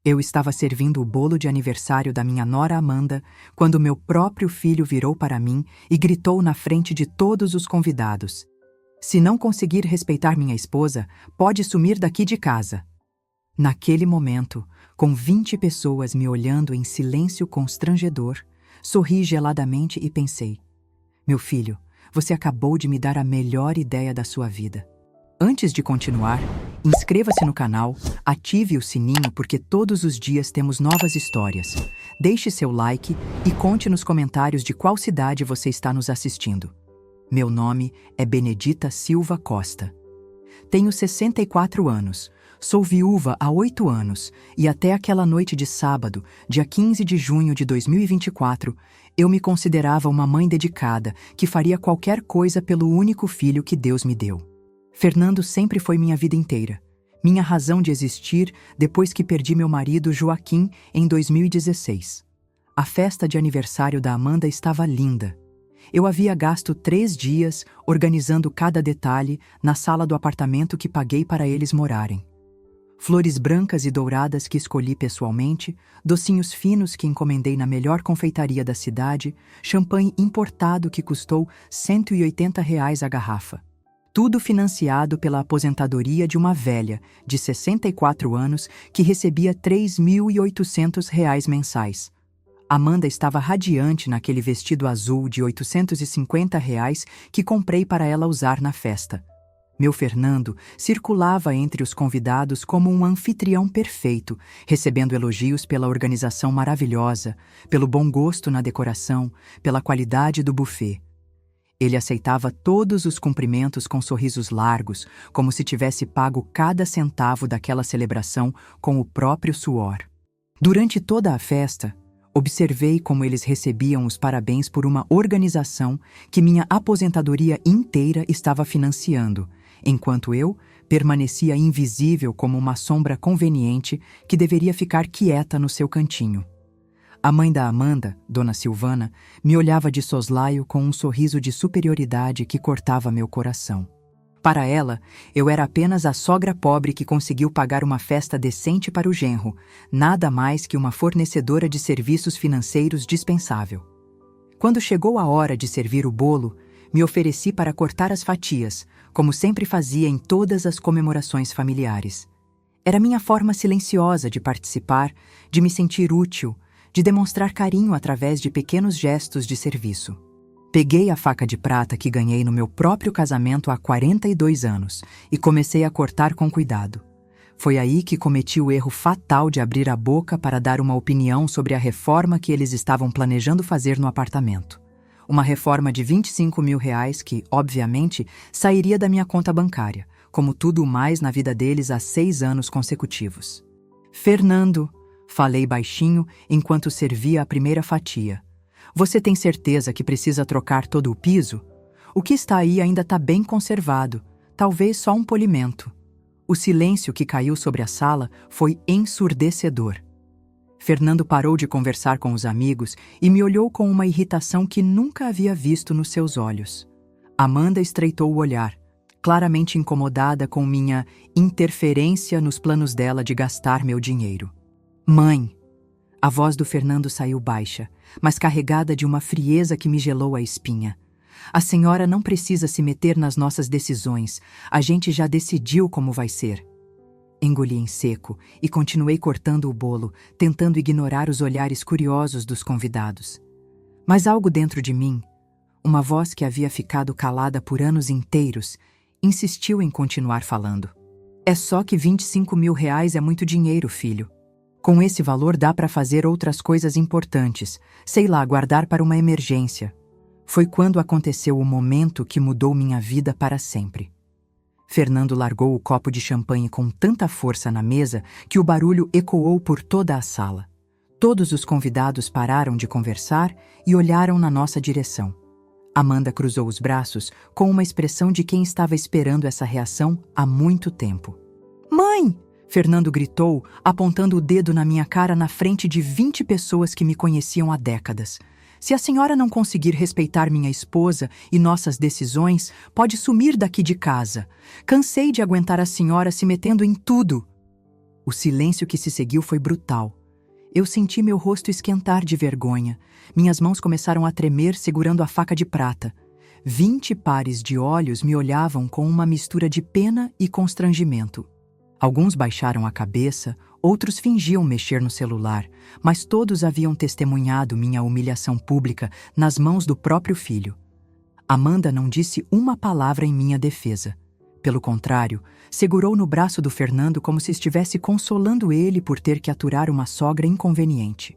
Eu estava servindo o bolo de aniversário da minha nora Amanda quando meu próprio filho virou para mim e gritou na frente de todos os convidados: "Se não conseguir respeitar minha esposa, pode sumir daqui de casa." Naquele momento, com 20 pessoas me olhando em silêncio constrangedor, sorri geladamente e pensei: "Meu filho, você acabou de me dar a melhor ideia da sua vida." Antes de continuar, inscreva-se no canal, ative o sininho porque todos os dias temos novas histórias. Deixe seu like e conte nos comentários de qual cidade você está nos assistindo. Meu nome é Benedita Silva Costa. Tenho 64 anos, sou viúva há 8 anos e até aquela noite de sábado, dia 15 de junho de 2024, eu me considerava uma mãe dedicada que faria qualquer coisa pelo único filho que Deus me deu. Fernando sempre foi minha vida inteira, minha razão de existir depois que perdi meu marido Joaquim em 2016. A festa de aniversário da Amanda estava linda. Eu havia gasto 3 dias organizando cada detalhe na sala do apartamento que paguei para eles morarem. Flores brancas e douradas que escolhi pessoalmente, docinhos finos que encomendei na melhor confeitaria da cidade, champanhe importado que custou R$ 180 a garrafa. Tudo financiado pela aposentadoria de uma velha, de 64 anos, que recebia R$ 3.800 mensais. Amanda estava radiante naquele vestido azul de R$ 850 que comprei para ela usar na festa. Meu Fernando circulava entre os convidados como um anfitrião perfeito, recebendo elogios pela organização maravilhosa, pelo bom gosto na decoração, pela qualidade do buffet. Ele aceitava todos os cumprimentos com sorrisos largos, como se tivesse pago cada centavo daquela celebração com o próprio suor. Durante toda a festa, observei como eles recebiam os parabéns por uma organização que minha aposentadoria inteira estava financiando, enquanto eu permanecia invisível como uma sombra conveniente que deveria ficar quieta no seu cantinho. A mãe da Amanda, Dona Silvana, me olhava de soslaio com um sorriso de superioridade que cortava meu coração. Para ela, eu era apenas a sogra pobre que conseguiu pagar uma festa decente para o genro, nada mais que uma fornecedora de serviços financeiros dispensável. Quando chegou a hora de servir o bolo, me ofereci para cortar as fatias, como sempre fazia em todas as comemorações familiares. Era minha forma silenciosa de participar, de me sentir útil, de demonstrar carinho através de pequenos gestos de serviço. Peguei a faca de prata que ganhei no meu próprio casamento há 42 anos e comecei a cortar com cuidado. Foi aí que cometi o erro fatal de abrir a boca para dar uma opinião sobre a reforma que eles estavam planejando fazer no apartamento. Uma reforma de R$ 25 mil que, obviamente, sairia da minha conta bancária, como tudo mais na vida deles há 6 anos consecutivos. "Fernando", falei baixinho enquanto servia a primeira fatia, "você tem certeza que precisa trocar todo o piso? O que está aí ainda está bem conservado, talvez só um polimento." O silêncio que caiu sobre a sala foi ensurdecedor. Fernando parou de conversar com os amigos e me olhou com uma irritação que nunca havia visto nos seus olhos. Amanda estreitou o olhar, claramente incomodada com minha interferência nos planos dela de gastar meu dinheiro. "Mãe!" A voz do Fernando saiu baixa, mas carregada de uma frieza que me gelou a espinha. "A senhora não precisa se meter nas nossas decisões. A gente já decidiu como vai ser." Engoli em seco e continuei cortando o bolo, tentando ignorar os olhares curiosos dos convidados. Mas algo dentro de mim, uma voz que havia ficado calada por anos inteiros, insistiu em continuar falando. "É só que R$ 25 mil é muito dinheiro, filho. Com esse valor dá para fazer outras coisas importantes, sei lá, guardar para uma emergência." Foi quando aconteceu o momento que mudou minha vida para sempre. Fernando largou o copo de champanhe com tanta força na mesa que o barulho ecoou por toda a sala. Todos os convidados pararam de conversar e olharam na nossa direção. Amanda cruzou os braços com uma expressão de quem estava esperando essa reação há muito tempo. "Mãe!" Fernando gritou, apontando o dedo na minha cara na frente de 20 pessoas que me conheciam há décadas. "Se a senhora não conseguir respeitar minha esposa e nossas decisões, pode sumir daqui de casa. Cansei de aguentar a senhora se metendo em tudo." O silêncio que se seguiu foi brutal. Eu senti meu rosto esquentar de vergonha. Minhas mãos começaram a tremer segurando a faca de prata. 20 pares de olhos me olhavam com uma mistura de pena e constrangimento. Alguns baixaram a cabeça, outros fingiam mexer no celular, mas todos haviam testemunhado minha humilhação pública nas mãos do próprio filho. Amanda não disse uma palavra em minha defesa. Pelo contrário, segurou no braço do Fernando como se estivesse consolando ele por ter que aturar uma sogra inconveniente.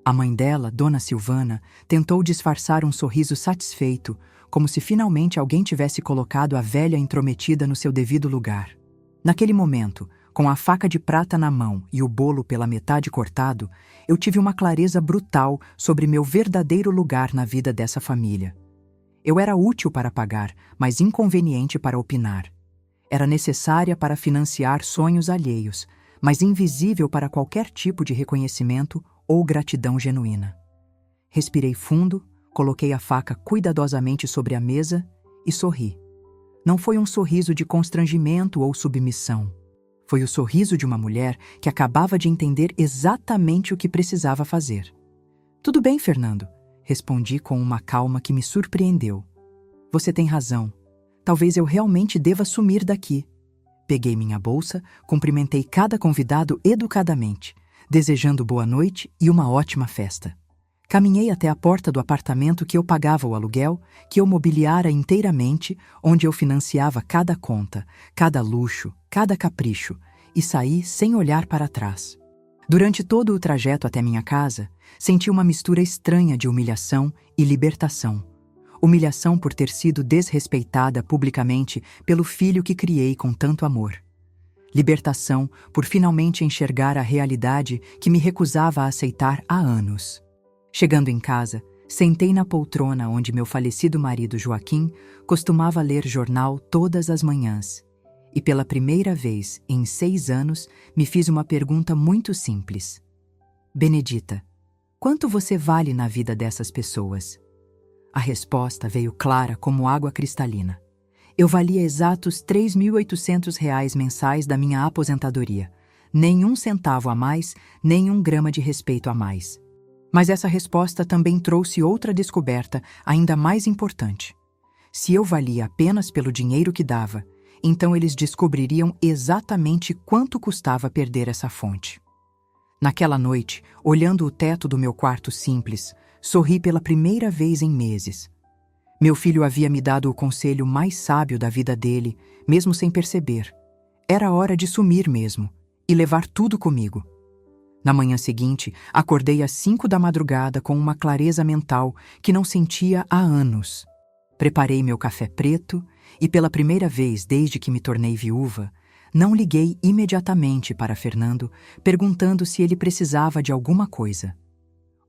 A mãe dela, Dona Silvana, tentou disfarçar um sorriso satisfeito, como se finalmente alguém tivesse colocado a velha intrometida no seu devido lugar. Naquele momento, com a faca de prata na mão e o bolo pela metade cortado, eu tive uma clareza brutal sobre meu verdadeiro lugar na vida dessa família. Eu era útil para pagar, mas inconveniente para opinar. Era necessária para financiar sonhos alheios, mas invisível para qualquer tipo de reconhecimento ou gratidão genuína. Respirei fundo, coloquei a faca cuidadosamente sobre a mesa e sorri. Não foi um sorriso de constrangimento ou submissão. Foi o sorriso de uma mulher que acabava de entender exatamente o que precisava fazer. "Tudo bem, Fernando", respondi com uma calma que me surpreendeu. "Você tem razão. Talvez eu realmente deva sumir daqui." Peguei minha bolsa, cumprimentei cada convidado educadamente, desejando boa noite e uma ótima festa. Caminhei até a porta do apartamento que eu pagava o aluguel, que eu mobiliara inteiramente, onde eu financiava cada conta, cada luxo, cada capricho, e saí sem olhar para trás. Durante todo o trajeto até minha casa, senti uma mistura estranha de humilhação e libertação. Humilhação por ter sido desrespeitada publicamente pelo filho que criei com tanto amor. Libertação por finalmente enxergar a realidade que me recusava a aceitar há anos. Chegando em casa, sentei na poltrona onde meu falecido marido Joaquim costumava ler jornal todas as manhãs. E pela primeira vez em 6 anos, me fiz uma pergunta muito simples. "Benedita, quanto você vale na vida dessas pessoas?" A resposta veio clara como água cristalina. Eu valia exatos R$ 3.800 mensais da minha aposentadoria. Nem um centavo a mais, nem um grama de respeito a mais. Mas essa resposta também trouxe outra descoberta ainda mais importante. Se eu valia apenas pelo dinheiro que dava, então eles descobririam exatamente quanto custava perder essa fonte. Naquela noite, olhando o teto do meu quarto simples, sorri pela primeira vez em meses. Meu filho havia me dado o conselho mais sábio da vida dele, mesmo sem perceber. Era hora de sumir mesmo, e levar tudo comigo. Na manhã seguinte, acordei às 5 da madrugada com uma clareza mental que não sentia há anos. Preparei meu café preto e, pela primeira vez desde que me tornei viúva, não liguei imediatamente para Fernando, perguntando se ele precisava de alguma coisa.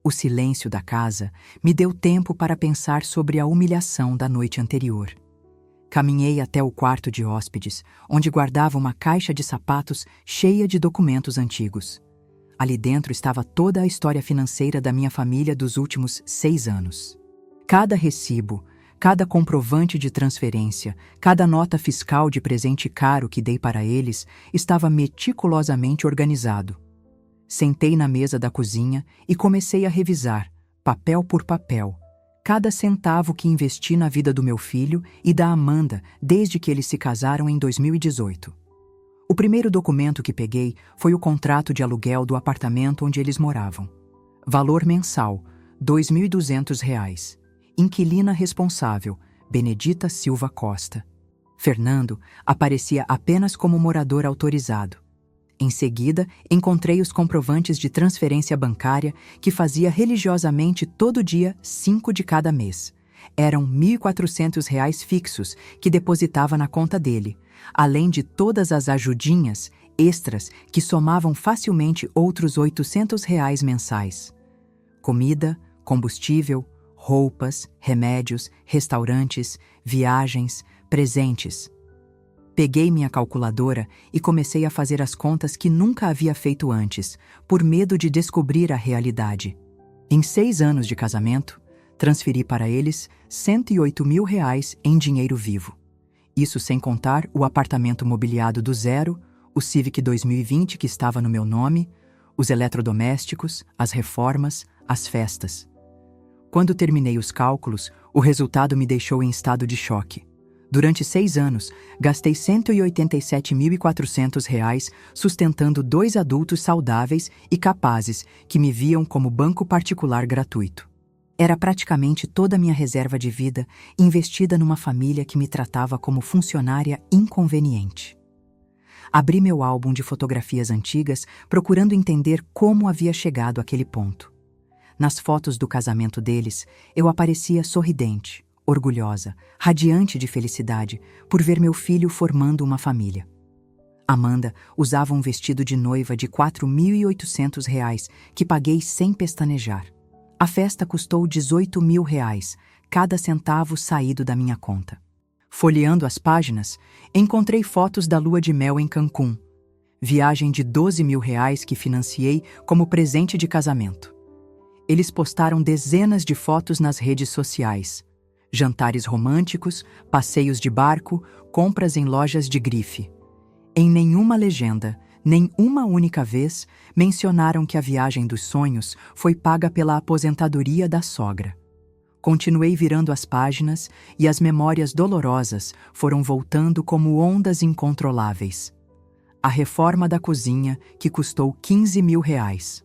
O silêncio da casa me deu tempo para pensar sobre a humilhação da noite anterior. Caminhei até o quarto de hóspedes, onde guardava uma caixa de sapatos cheia de documentos antigos. Ali dentro estava toda a história financeira da minha família dos últimos 6 anos. Cada recibo, cada comprovante de transferência, cada nota fiscal de presente caro que dei para eles estava meticulosamente organizado. Sentei na mesa da cozinha e comecei a revisar, papel por papel, cada centavo que investi na vida do meu filho e da Amanda desde que eles se casaram em 2018. O primeiro documento que peguei foi o contrato de aluguel do apartamento onde eles moravam. Valor mensal, R$ 2.200. Inquilina responsável, Benedita Silva Costa. Fernando aparecia apenas como morador autorizado. Em seguida, encontrei os comprovantes de transferência bancária que fazia religiosamente todo dia 5 de cada mês. Eram R$ 1.400 fixos que depositava na conta dele, além de todas as ajudinhas, extras, que somavam facilmente outros R$ 800 mensais. Comida, combustível, roupas, remédios, restaurantes, viagens, presentes. Peguei minha calculadora e comecei a fazer as contas que nunca havia feito antes, por medo de descobrir a realidade. Em 6 anos de casamento, transferi para eles R$ 108.000 em dinheiro vivo. Isso sem contar o apartamento mobiliado do zero, o Civic 2020 que estava no meu nome, os eletrodomésticos, as reformas, as festas. Quando terminei os cálculos, o resultado me deixou em estado de choque. Durante 6 anos, gastei R$ 187.400 sustentando 2 adultos saudáveis e capazes que me viam como banco particular gratuito. Era praticamente toda a minha reserva de vida investida numa família que me tratava como funcionária inconveniente. Abri meu álbum de fotografias antigas procurando entender como havia chegado àquele ponto. Nas fotos do casamento deles, eu aparecia sorridente, orgulhosa, radiante de felicidade por ver meu filho formando uma família. Amanda usava um vestido de noiva de R$ 4.800 que paguei sem pestanejar. A festa custou R$ 18.000, cada centavo saído da minha conta. Folheando as páginas, encontrei fotos da lua de mel em Cancún, viagem de R$ 12.000 que financiei como presente de casamento. Eles postaram dezenas de fotos nas redes sociais. Jantares românticos, passeios de barco, compras em lojas de grife. Em nenhuma legenda, nem uma única vez, mencionaram que a viagem dos sonhos foi paga pela aposentadoria da sogra. Continuei virando as páginas e as memórias dolorosas foram voltando como ondas incontroláveis. A reforma da cozinha, que custou R$ 15.000.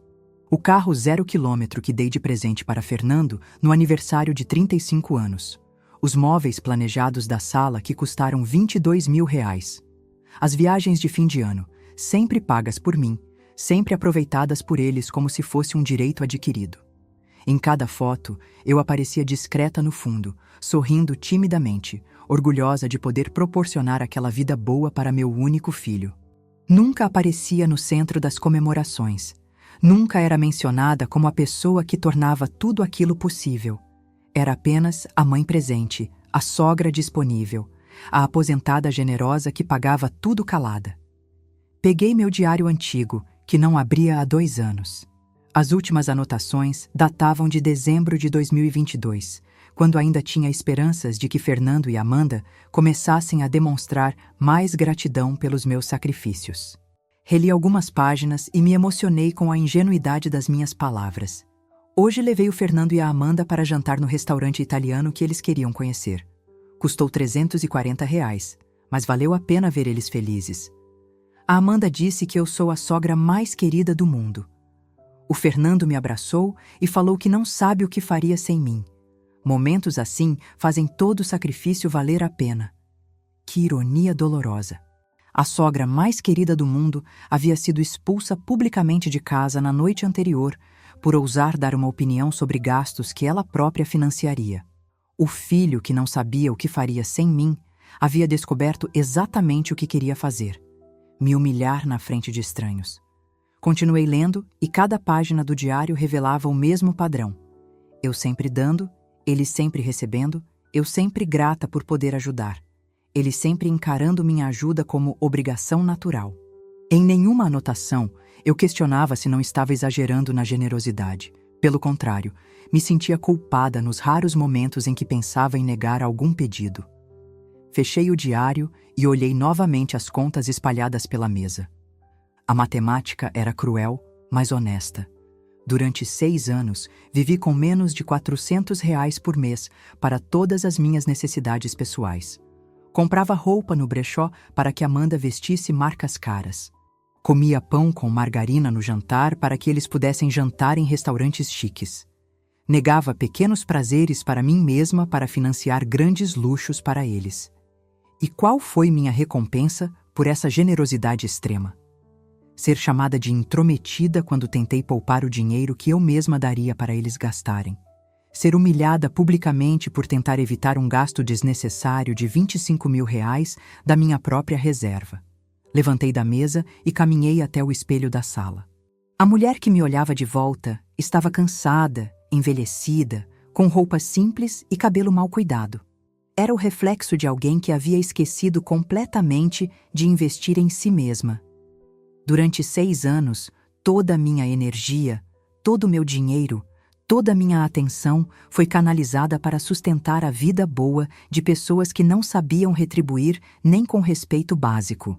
O carro 0 km que dei de presente para Fernando no aniversário de 35 anos. Os móveis planejados da sala que custaram R$ 22.000. As viagens de fim de ano, sempre pagas por mim, sempre aproveitadas por eles como se fosse um direito adquirido. Em cada foto, eu aparecia discreta no fundo, sorrindo timidamente, orgulhosa de poder proporcionar aquela vida boa para meu único filho. Nunca aparecia no centro das comemorações. Nunca era mencionada como a pessoa que tornava tudo aquilo possível. Era apenas a mãe presente, a sogra disponível, a aposentada generosa que pagava tudo calada. Peguei meu diário antigo, que não abria há 2 anos. As últimas anotações datavam de dezembro de 2022, quando ainda tinha esperanças de que Fernando e Amanda começassem a demonstrar mais gratidão pelos meus sacrifícios. Reli algumas páginas e me emocionei com a ingenuidade das minhas palavras. Hoje levei o Fernando e a Amanda para jantar no restaurante italiano que eles queriam conhecer. Custou R$ 340, mas valeu a pena ver eles felizes. A Amanda disse que eu sou a sogra mais querida do mundo. O Fernando me abraçou e falou que não sabe o que faria sem mim. Momentos assim fazem todo o sacrifício valer a pena. Que ironia dolorosa. A sogra mais querida do mundo havia sido expulsa publicamente de casa na noite anterior por ousar dar uma opinião sobre gastos que ela própria financiaria. O filho, que não sabia o que faria sem mim, havia descoberto exatamente o que queria fazer: me humilhar na frente de estranhos. Continuei lendo e cada página do diário revelava o mesmo padrão. Eu sempre dando, eles sempre recebendo, eu sempre grata por poder ajudar. Ele sempre encarando minha ajuda como obrigação natural. Em nenhuma anotação, eu questionava se não estava exagerando na generosidade. Pelo contrário, me sentia culpada nos raros momentos em que pensava em negar algum pedido. Fechei o diário e olhei novamente as contas espalhadas pela mesa. A matemática era cruel, mas honesta. Durante 6 anos, vivi com menos de R$ 400 por mês para todas as minhas necessidades pessoais. Comprava roupa no brechó para que Amanda vestisse marcas caras. Comia pão com margarina no jantar para que eles pudessem jantar em restaurantes chiques. Negava pequenos prazeres para mim mesma para financiar grandes luxos para eles. E qual foi minha recompensa por essa generosidade extrema? Ser chamada de intrometida quando tentei poupar o dinheiro que eu mesma daria para eles gastarem. Ser humilhada publicamente por tentar evitar um gasto desnecessário de R$ 25.000 da minha própria reserva. Levantei da mesa e caminhei até o espelho da sala. A mulher que me olhava de volta estava cansada, envelhecida, com roupas simples e cabelo mal cuidado. Era o reflexo de alguém que havia esquecido completamente de investir em si mesma. Durante 6 anos, toda a minha energia, todo o meu dinheiro, toda a minha atenção foi canalizada para sustentar a vida boa de pessoas que não sabiam retribuir nem com respeito básico.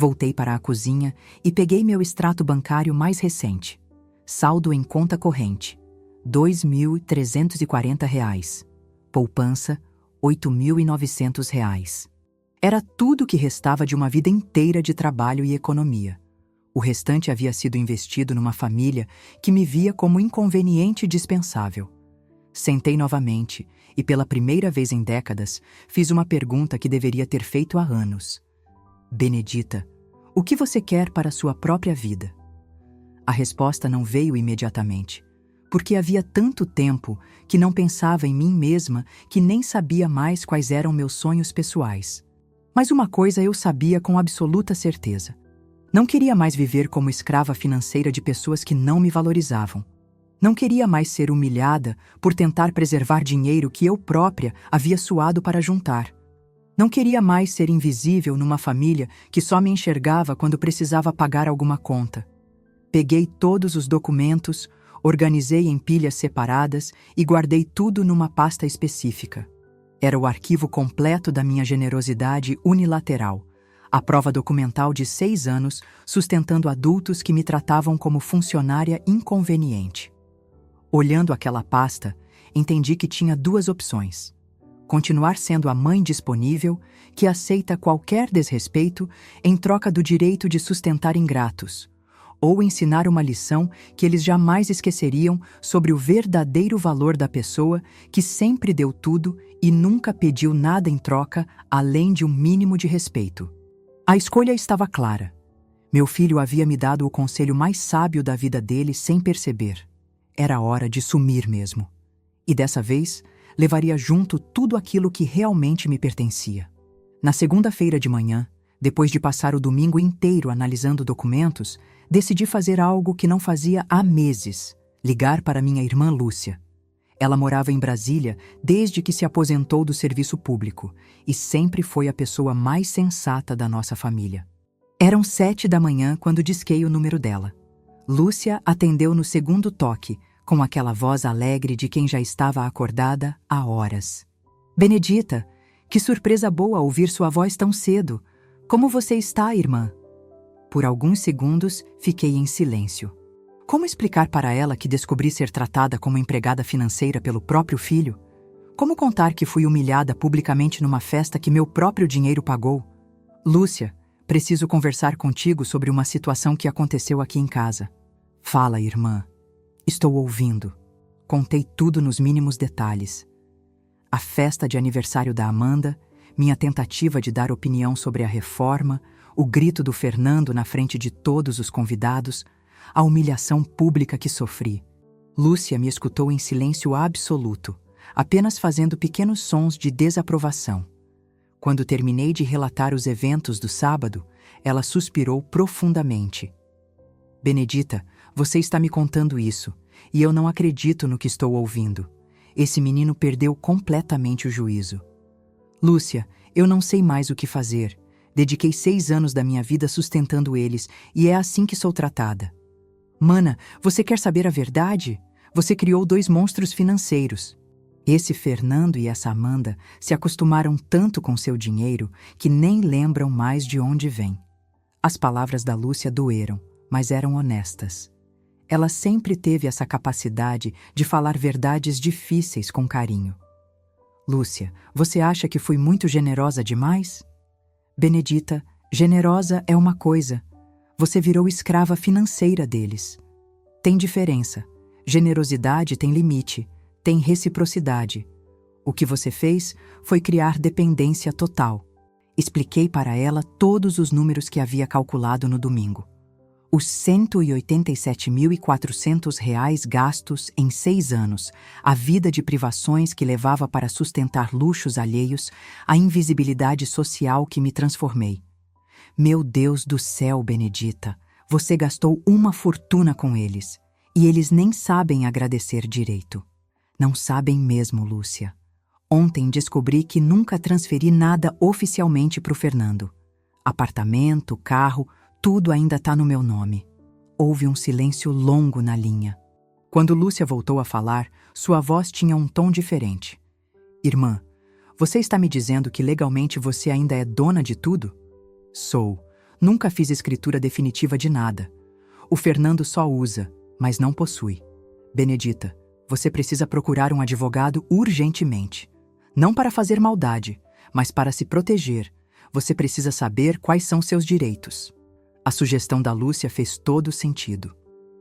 Voltei para a cozinha e peguei meu extrato bancário mais recente. Saldo em conta corrente: R$ 2.340. Poupança: R$ 8.900. Era tudo o que restava de uma vida inteira de trabalho e economia. O restante havia sido investido numa família que me via como inconveniente e dispensável. Sentei novamente e, pela primeira vez em décadas, fiz uma pergunta que deveria ter feito há anos. Benedita, o que você quer para a sua própria vida? A resposta não veio imediatamente, porque havia tanto tempo que não pensava em mim mesma que nem sabia mais quais eram meus sonhos pessoais. Mas uma coisa eu sabia com absoluta certeza. Não queria mais viver como escrava financeira de pessoas que não me valorizavam. Não queria mais ser humilhada por tentar preservar dinheiro que eu própria havia suado para juntar. Não queria mais ser invisível numa família que só me enxergava quando precisava pagar alguma conta. Peguei todos os documentos, organizei em pilhas separadas e guardei tudo numa pasta específica. Era o arquivo completo da minha generosidade unilateral, a prova documental de 6 anos sustentando adultos que me tratavam como funcionária inconveniente. Olhando aquela pasta, entendi que tinha 2 opções: continuar sendo a mãe disponível, que aceita qualquer desrespeito em troca do direito de sustentar ingratos, ou ensinar uma lição que eles jamais esqueceriam sobre o verdadeiro valor da pessoa que sempre deu tudo e nunca pediu nada em troca além de um mínimo de respeito. A escolha estava clara. Meu filho havia me dado o conselho mais sábio da vida dele sem perceber. Era hora de sumir mesmo. E dessa vez, levaria junto tudo aquilo que realmente me pertencia. Na segunda-feira de manhã, depois de passar o domingo inteiro analisando documentos, decidi fazer algo que não fazia há meses: ligar para minha irmã Lúcia. Ela morava em Brasília desde que se aposentou do serviço público e sempre foi a pessoa mais sensata da nossa família. Eram 7 da manhã quando disquei o número dela. Lúcia atendeu no segundo toque, com aquela voz alegre de quem já estava acordada há horas. Benedita, que surpresa boa ouvir sua voz tão cedo. Como você está, irmã? Por alguns segundos, fiquei em silêncio. Como explicar para ela que descobri ser tratada como empregada financeira pelo próprio filho? Como contar que fui humilhada publicamente numa festa que meu próprio dinheiro pagou? Lúcia, preciso conversar contigo sobre uma situação que aconteceu aqui em casa. Fala, irmã. Estou ouvindo. Contei tudo nos mínimos detalhes. A festa de aniversário da Amanda, minha tentativa de dar opinião sobre a reforma, o grito do Fernando na frente de todos os convidados, a humilhação pública que sofri. Lúcia me escutou em silêncio absoluto, apenas fazendo pequenos sons de desaprovação. Quando terminei de relatar os eventos do sábado, ela suspirou profundamente. Benedita, você está me contando isso, e eu não acredito no que estou ouvindo. Esse menino perdeu completamente o juízo. Lúcia, eu não sei mais o que fazer. Dediquei 6 anos da minha vida sustentando eles, e é assim que sou tratada. Mana, você quer saber a verdade? Você criou 2 monstros financeiros. Esse Fernando e essa Amanda se acostumaram tanto com seu dinheiro que nem lembram mais de onde vem. As palavras da Lúcia doeram, mas eram honestas. Ela sempre teve essa capacidade de falar verdades difíceis com carinho. Lúcia, você acha que fui muito generosa demais? Benedita, generosa é uma coisa. Você virou escrava financeira deles. Tem diferença. Generosidade tem limite, tem reciprocidade. O que você fez foi criar dependência total. Expliquei para ela todos os números que havia calculado no domingo. Os R$ 187.400 gastos em 6 anos, a vida de privações que levava para sustentar luxos alheios, a invisibilidade social que me transformei. Meu Deus do céu, Benedita, você gastou uma fortuna com eles, e eles nem sabem agradecer direito. Não sabem mesmo, Lúcia. Ontem descobri que nunca transferi nada oficialmente para o Fernando. Apartamento, carro, tudo ainda está no meu nome. Houve um silêncio longo na linha. Quando Lúcia voltou a falar, sua voz tinha um tom diferente. Irmã, você está me dizendo que legalmente você ainda é dona de tudo? Sou. Nunca fiz escritura definitiva de nada. O Fernando só usa, mas não possui. Benedita, você precisa procurar um advogado urgentemente. Não para fazer maldade, mas para se proteger. Você precisa saber quais são seus direitos. A sugestão da Lúcia fez todo sentido.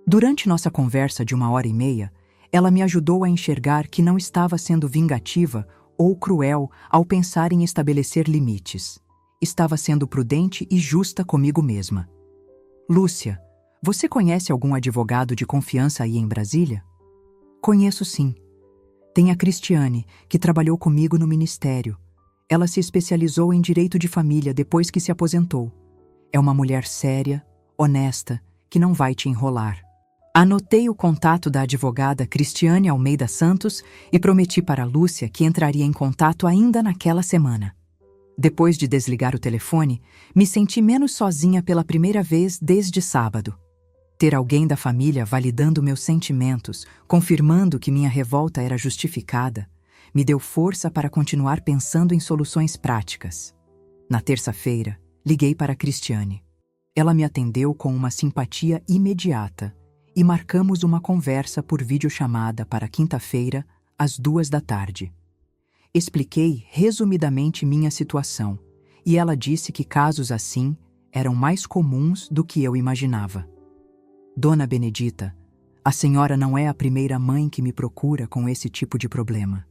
Durante nossa conversa de 1h30, ela me ajudou a enxergar que não estava sendo vingativa ou cruel ao pensar em estabelecer limites. Estava sendo prudente e justa comigo mesma. Lúcia, você conhece algum advogado de confiança aí em Brasília? Conheço sim. Tem a Cristiane, que trabalhou comigo no ministério. Ela se especializou em direito de família depois que se aposentou. É uma mulher séria, honesta, que não vai te enrolar. Anotei o contato da advogada Cristiane Almeida Santos e prometi para a Lúcia que entraria em contato ainda naquela semana. Depois de desligar o telefone, me senti menos sozinha pela primeira vez desde sábado. Ter alguém da família validando meus sentimentos, confirmando que minha revolta era justificada, me deu força para continuar pensando em soluções práticas. Na terça-feira, liguei para a Cristiane. Ela me atendeu com uma simpatia imediata e marcamos uma conversa por videochamada para quinta-feira, às 14h. Expliquei resumidamente minha situação e ela disse que casos assim eram mais comuns do que eu imaginava. Dona Benedita, a senhora não é a primeira mãe que me procura com esse tipo de problema.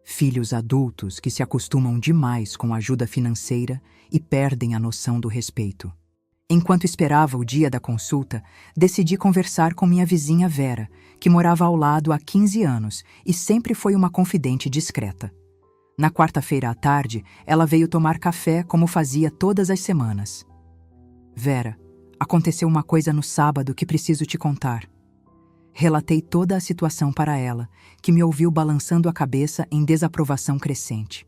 Filhos adultos que se acostumam demais com a ajuda financeira e perdem a noção do respeito. Enquanto esperava o dia da consulta, decidi conversar com minha vizinha Vera, que morava ao lado há 15 anos e sempre foi uma confidente discreta. Na quarta-feira à tarde, ela veio tomar café como fazia todas as semanas. Vera, aconteceu uma coisa no sábado que preciso te contar. Relatei toda a situação para ela, que me ouviu balançando a cabeça em desaprovação crescente.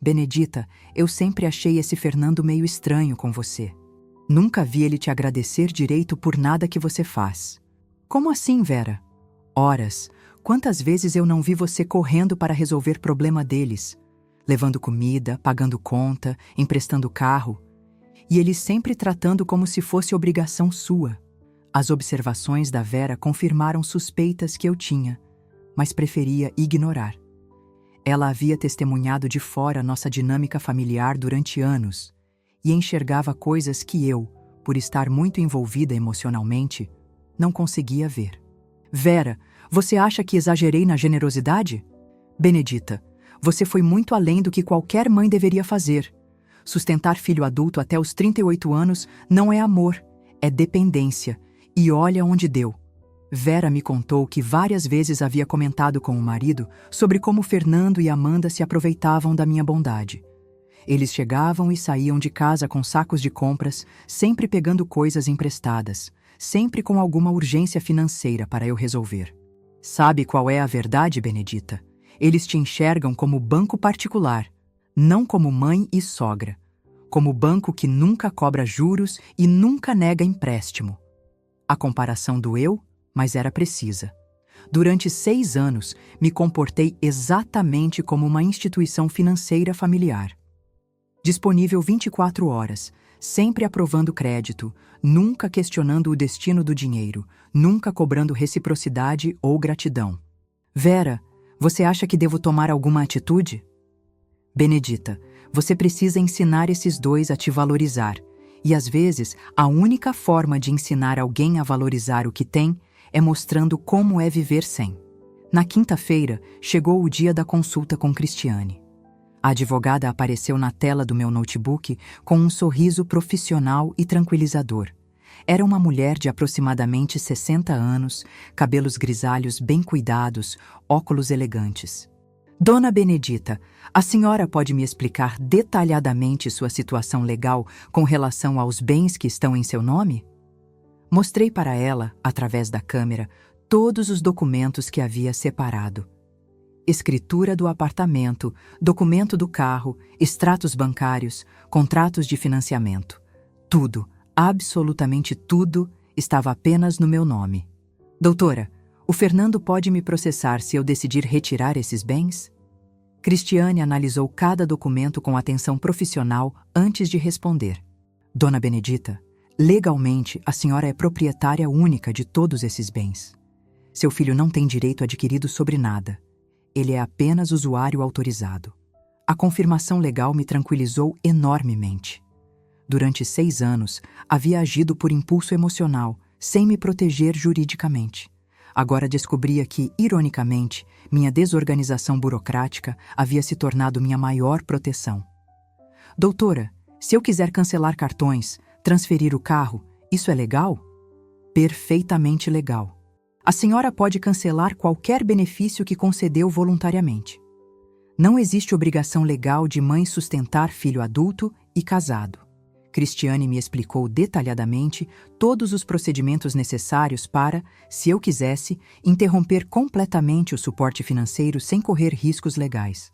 Benedita, eu sempre achei esse Fernando meio estranho com você. Nunca vi ele te agradecer direito por nada que você faz. Como assim, Vera? Horas, quantas vezes eu não vi você correndo para resolver problema deles, levando comida, pagando conta, emprestando carro, e ele sempre tratando como se fosse obrigação sua. As observações da Vera confirmaram suspeitas que eu tinha, mas preferia ignorar. Ela havia testemunhado de fora nossa dinâmica familiar durante anos e enxergava coisas que eu, por estar muito envolvida emocionalmente, não conseguia ver. Vera, você acha que exagerei na generosidade? Benedita, você foi muito além do que qualquer mãe deveria fazer. Sustentar filho adulto até os 38 anos não é amor, é dependência. E olha onde deu. Vera me contou que várias vezes havia comentado com o marido sobre como Fernando e Amanda se aproveitavam da minha bondade. Eles chegavam e saíam de casa com sacos de compras, sempre pegando coisas emprestadas, sempre com alguma urgência financeira para eu resolver. Sabe qual é a verdade, Benedita? Eles te enxergam como banco particular, não como mãe e sogra, como banco que nunca cobra juros e nunca nega empréstimo. A comparação doeu, mas era precisa. Durante 6 anos, me comportei exatamente como uma instituição financeira familiar. Disponível 24 horas, sempre aprovando crédito, nunca questionando o destino do dinheiro, nunca cobrando reciprocidade ou gratidão. Vera, você acha que devo tomar alguma atitude? Benedita, você precisa ensinar esses dois a te valorizar. E às vezes, a única forma de ensinar alguém a valorizar o que tem é mostrando como é viver sem. Na quinta-feira, chegou o dia da consulta com Cristiane. A advogada apareceu na tela do meu notebook com um sorriso profissional e tranquilizador. Era uma mulher de aproximadamente 60 anos, cabelos grisalhos bem cuidados, óculos elegantes. Dona Benedita, a senhora pode me explicar detalhadamente sua situação legal com relação aos bens que estão em seu nome? Mostrei para ela, através da câmera, todos os documentos que havia separado. Escritura do apartamento, documento do carro, extratos bancários, contratos de financiamento. Tudo, absolutamente tudo, estava apenas no meu nome. Doutora, o Fernando pode me processar se eu decidir retirar esses bens? Cristiane analisou cada documento com atenção profissional antes de responder. Dona Benedita, Legalmente, a senhora é proprietária única de todos esses bens. Seu filho não tem direito adquirido sobre nada. Ele é apenas usuário autorizado. A confirmação legal me tranquilizou enormemente. Durante 6 anos, havia agido por impulso emocional, sem me proteger juridicamente. Agora descobria que, ironicamente, minha desorganização burocrática havia se tornado minha maior proteção. Doutora, se eu quiser cancelar cartões, transferir o carro, isso é legal? Perfeitamente legal. A senhora pode cancelar qualquer benefício que concedeu voluntariamente. Não existe obrigação legal de mãe sustentar filho adulto e casado. Cristiane me explicou detalhadamente todos os procedimentos necessários para, se eu quisesse, interromper completamente o suporte financeiro sem correr riscos legais.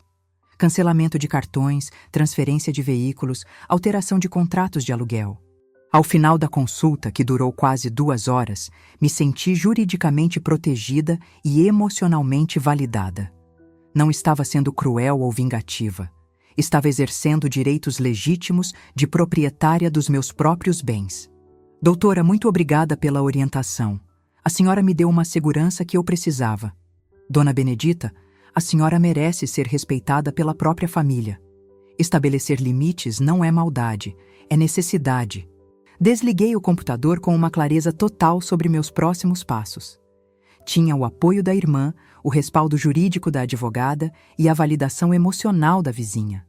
Cancelamento de cartões, transferência de veículos, alteração de contratos de aluguel. Ao final da consulta, que durou quase 2 horas, me senti juridicamente protegida e emocionalmente validada. Não estava sendo cruel ou vingativa. Estava exercendo direitos legítimos de proprietária dos meus próprios bens. Doutora, muito obrigada pela orientação. A senhora me deu uma segurança que eu precisava. Dona Benedita, a senhora merece ser respeitada pela própria família. Estabelecer limites não é maldade, é necessidade. Desliguei o computador com uma clareza total sobre meus próximos passos. Tinha o apoio da irmã, o respaldo jurídico da advogada e a validação emocional da vizinha.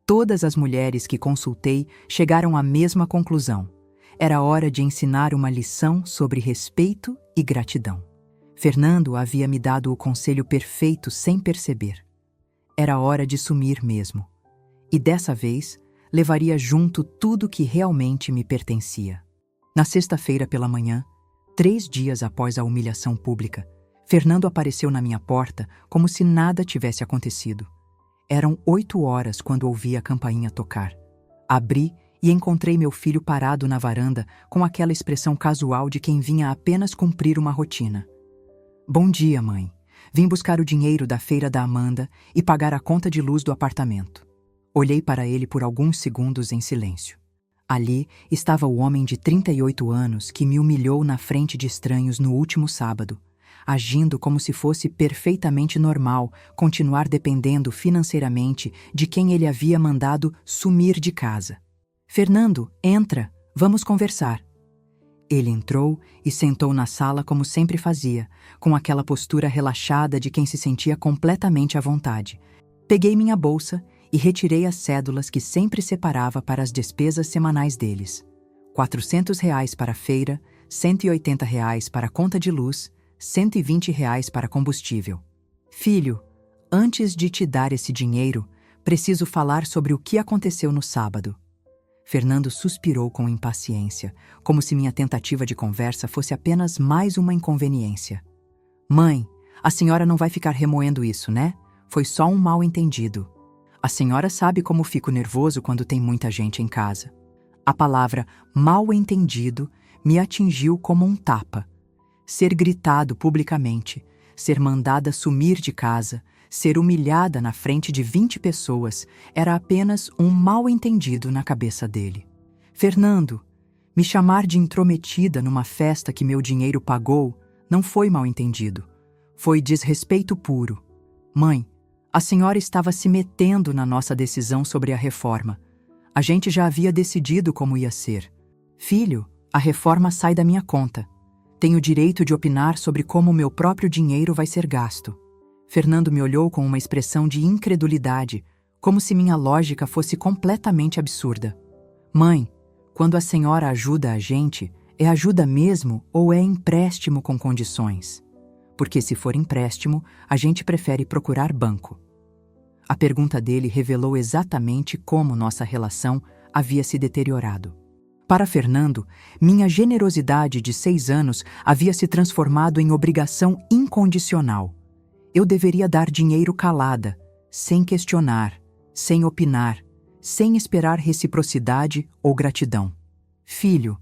Todas as mulheres que consultei chegaram à mesma conclusão. Era hora de ensinar uma lição sobre respeito e gratidão. Fernando havia me dado o conselho perfeito sem perceber. Era hora de sumir mesmo. E dessa vez, levaria junto tudo que realmente me pertencia. Na sexta-feira pela manhã, 3 dias após a humilhação pública, Fernando apareceu na minha porta como se nada tivesse acontecido. Eram 8 horas quando ouvi a campainha tocar. Abri e encontrei meu filho parado na varanda com aquela expressão casual de quem vinha apenas cumprir uma rotina. Bom dia, mãe. Vim buscar o dinheiro da feira da Amanda e pagar a conta de luz do apartamento. Olhei para ele por alguns segundos em silêncio. Ali estava o homem de 38 anos que me humilhou na frente de estranhos no último sábado, agindo como se fosse perfeitamente normal continuar dependendo financeiramente de quem ele havia mandado sumir de casa. Fernando, entra, vamos conversar. Ele entrou e sentou na sala como sempre fazia, com aquela postura relaxada de quem se sentia completamente à vontade. Peguei minha bolsa e retirei as cédulas que sempre separava para as despesas semanais deles. R$ 400 para a feira, R$ 180 para a conta de luz, R$ 120 para combustível. Filho, antes de te dar esse dinheiro, preciso falar sobre o que aconteceu no sábado. Fernando suspirou com impaciência, como se minha tentativa de conversa fosse apenas mais uma inconveniência. Mãe, a senhora não vai ficar remoendo isso, né? Foi só um mal-entendido. A senhora sabe como fico nervoso quando tem muita gente em casa. A palavra mal-entendido me atingiu como um tapa. Ser gritado publicamente, ser mandada sumir de casa, ser humilhada na frente de 20 pessoas era apenas um mal-entendido na cabeça dele. Fernando, me chamar de intrometida numa festa que meu dinheiro pagou não foi mal-entendido. Foi desrespeito puro. Mãe, a senhora estava se metendo na nossa decisão sobre a reforma. A gente já havia decidido como ia ser. Filho, a reforma sai da minha conta. Tenho direito de opinar sobre como o meu próprio dinheiro vai ser gasto. Fernando me olhou com uma expressão de incredulidade, como se minha lógica fosse completamente absurda. Mãe, quando a senhora ajuda a gente, é ajuda mesmo ou é empréstimo com condições? Porque se for empréstimo, a gente prefere procurar banco. A pergunta dele revelou exatamente como nossa relação havia se deteriorado. Para Fernando, minha generosidade de 6 anos havia se transformado em obrigação incondicional. Eu deveria dar dinheiro calada, sem questionar, sem opinar, sem esperar reciprocidade ou gratidão. Filho,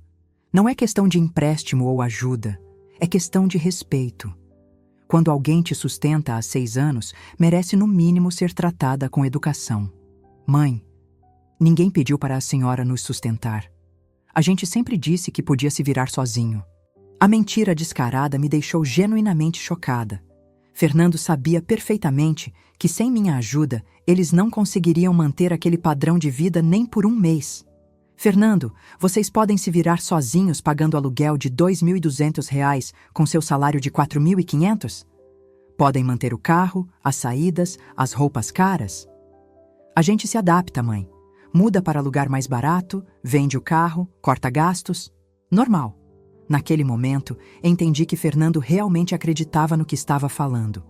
não é questão de empréstimo ou ajuda, é questão de respeito. Quando alguém te sustenta há 6 anos, merece no mínimo ser tratada com educação. Mãe, ninguém pediu para a senhora nos sustentar. A A gente sempre disse que podia se virar sozinho. A mentira descarada me deixou genuinamente chocada. Fernando sabia perfeitamente que, sem minha ajuda, eles não conseguiriam manter aquele padrão de vida nem por um mês. Fernando, vocês podem se virar sozinhos pagando aluguel de R$ 2.200 com seu salário de R$ 4.500? Podem manter o carro, as saídas, as roupas caras? A gente se adapta, mãe. Muda para lugar mais barato, vende o carro, corta gastos. Normal. Naquele momento, entendi que Fernando realmente acreditava no que estava falando.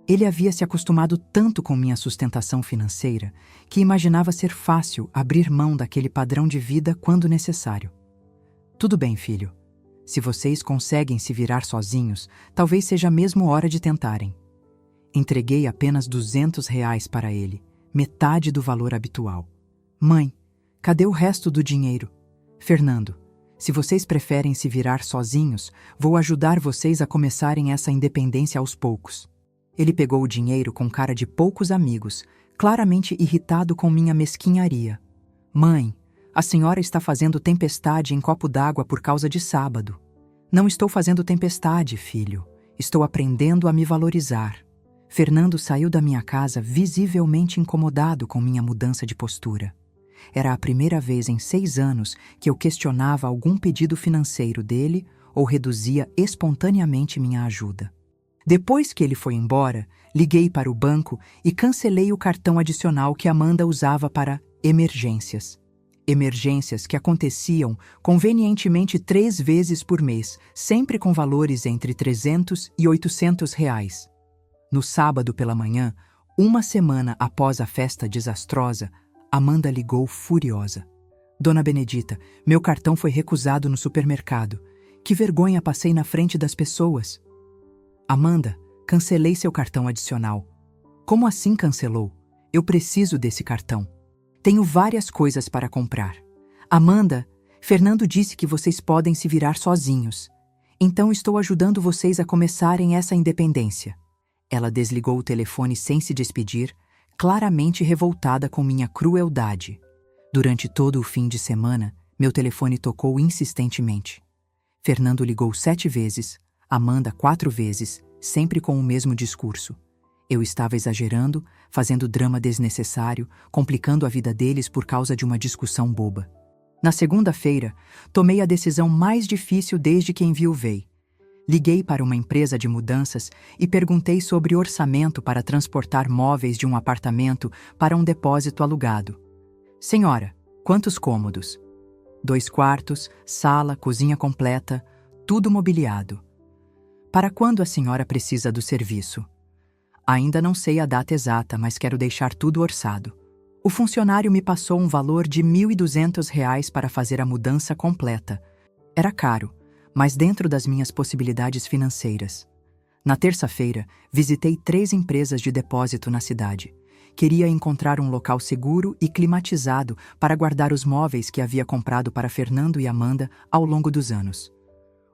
Ele havia se acostumado tanto com minha sustentação financeira que imaginava ser fácil abrir mão daquele padrão de vida quando necessário. Tudo bem, filho. Se vocês conseguem se virar sozinhos, talvez seja mesmo hora de tentarem. Entreguei apenas R$ 200 para ele, metade do valor habitual. Mãe, cadê o resto do dinheiro? Fernando, se vocês preferem se virar sozinhos, vou ajudar vocês a começarem essa independência aos poucos. Ele pegou o dinheiro com cara de poucos amigos, claramente irritado com minha mesquinharia. Mãe, a senhora está fazendo tempestade em copo d'água por causa de sábado. Não estou fazendo tempestade, filho. Estou aprendendo a me valorizar. Fernando saiu da minha casa visivelmente incomodado com minha mudança de postura. Era a primeira vez em 6 anos que eu questionava algum pedido financeiro dele ou reduzia espontaneamente minha ajuda. Depois que ele foi embora, liguei para o banco e cancelei o cartão adicional que Amanda usava para emergências. Emergências que aconteciam convenientemente 3 vezes por mês, sempre com valores entre R$ 300 e R$ 800. No sábado pela manhã, uma semana após a festa desastrosa, Amanda ligou furiosa. Dona Benedita, meu cartão foi recusado no supermercado. Que vergonha passei na frente das pessoas. Amanda, cancelei seu cartão adicional. Como assim cancelou? Eu preciso desse cartão. Tenho várias coisas para comprar. Amanda, Fernando disse que vocês podem se virar sozinhos. Então estou ajudando vocês a começarem essa independência. Ela desligou o telefone sem se despedir, claramente revoltada com minha crueldade. Durante todo o fim de semana, meu telefone tocou insistentemente. Fernando ligou 7 vezes, Amanda 4 vezes, sempre com o mesmo discurso. Eu estava exagerando, fazendo drama desnecessário, complicando a vida deles por causa de uma discussão boba. Na segunda-feira, tomei a decisão mais difícil desde que enviuvei. Liguei para uma empresa de mudanças e perguntei sobre orçamento para transportar móveis de um apartamento para um depósito alugado. Senhora, quantos cômodos? 2 quartos, sala, cozinha completa, tudo mobiliado. Para quando a senhora precisa do serviço? Ainda não sei a data exata, mas quero deixar tudo orçado. O funcionário me passou um valor de R$ 1.200 para fazer a mudança completa. Era caro, mas dentro das minhas possibilidades financeiras. Na terça-feira, visitei 3 empresas de depósito na cidade. Queria encontrar um local seguro e climatizado para guardar os móveis que havia comprado para Fernando e Amanda ao longo dos anos.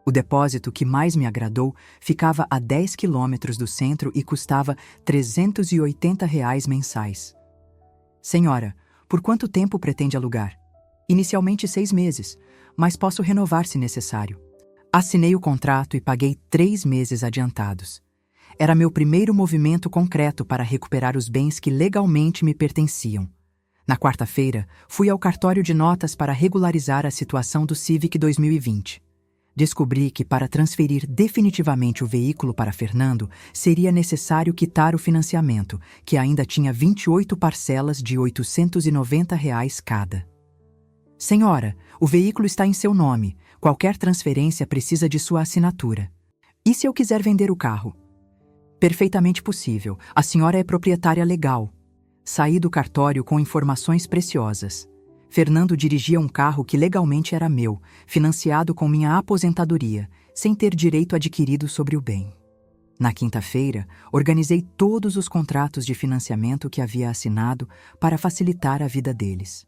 O depósito que mais me agradou ficava a 10 quilômetros do centro e custava R$ 380 mensais. Senhora, por quanto tempo pretende alugar? Inicialmente 6 meses, mas posso renovar se necessário. Assinei o contrato e paguei 3 meses adiantados. Era meu primeiro movimento concreto para recuperar os bens que legalmente me pertenciam. Na quarta-feira, fui ao cartório de notas para regularizar a situação do Civic 2020. Descobri que para transferir definitivamente o veículo para Fernando, seria necessário quitar o financiamento, que ainda tinha 28 parcelas de R$ 890 cada. Senhora, o veículo está em seu nome. Qualquer transferência precisa de sua assinatura. E se eu quiser vender o carro? Perfeitamente possível. A senhora é proprietária legal. Saí do cartório com informações preciosas. Fernando dirigia um carro que legalmente era meu, financiado com minha aposentadoria, sem ter direito adquirido sobre o bem. Na quinta-feira, organizei todos os contratos de financiamento que havia assinado para facilitar a vida deles.